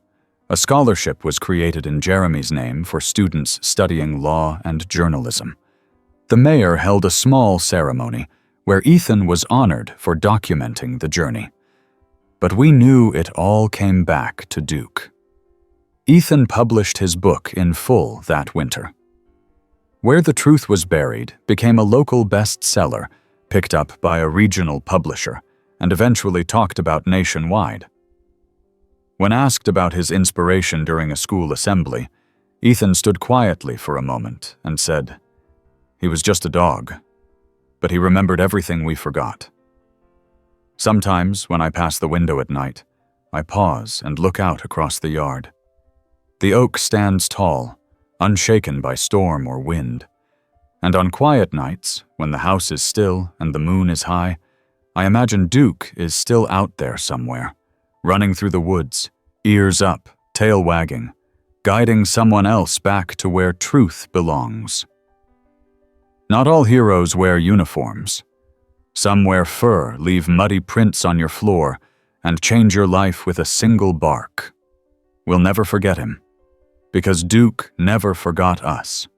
A scholarship was created in Jeremy's name for students studying law and journalism. The mayor held a small ceremony where Ethan was honored for documenting the journey. But we knew it all came back to Duke. Ethan published his book in full that winter. Where the Truth Was Buried became a local bestseller, picked up by a regional publisher, and eventually talked about nationwide. When asked about his inspiration during a school assembly, Ethan stood quietly for a moment and said, "He was just a dog, but he remembered everything we forgot." Sometimes, when I pass the window at night, I pause and look out across the yard. The oak stands tall, unshaken by storm or wind. And on quiet nights, when the house is still and the moon is high, I imagine Duke is still out there somewhere, running through the woods, ears up, tail wagging, guiding someone else back to where truth belongs. Not all heroes wear uniforms. Some wear fur, leave muddy prints on your floor, and change your life with a single bark. We'll never forget him, because Duke never forgot us.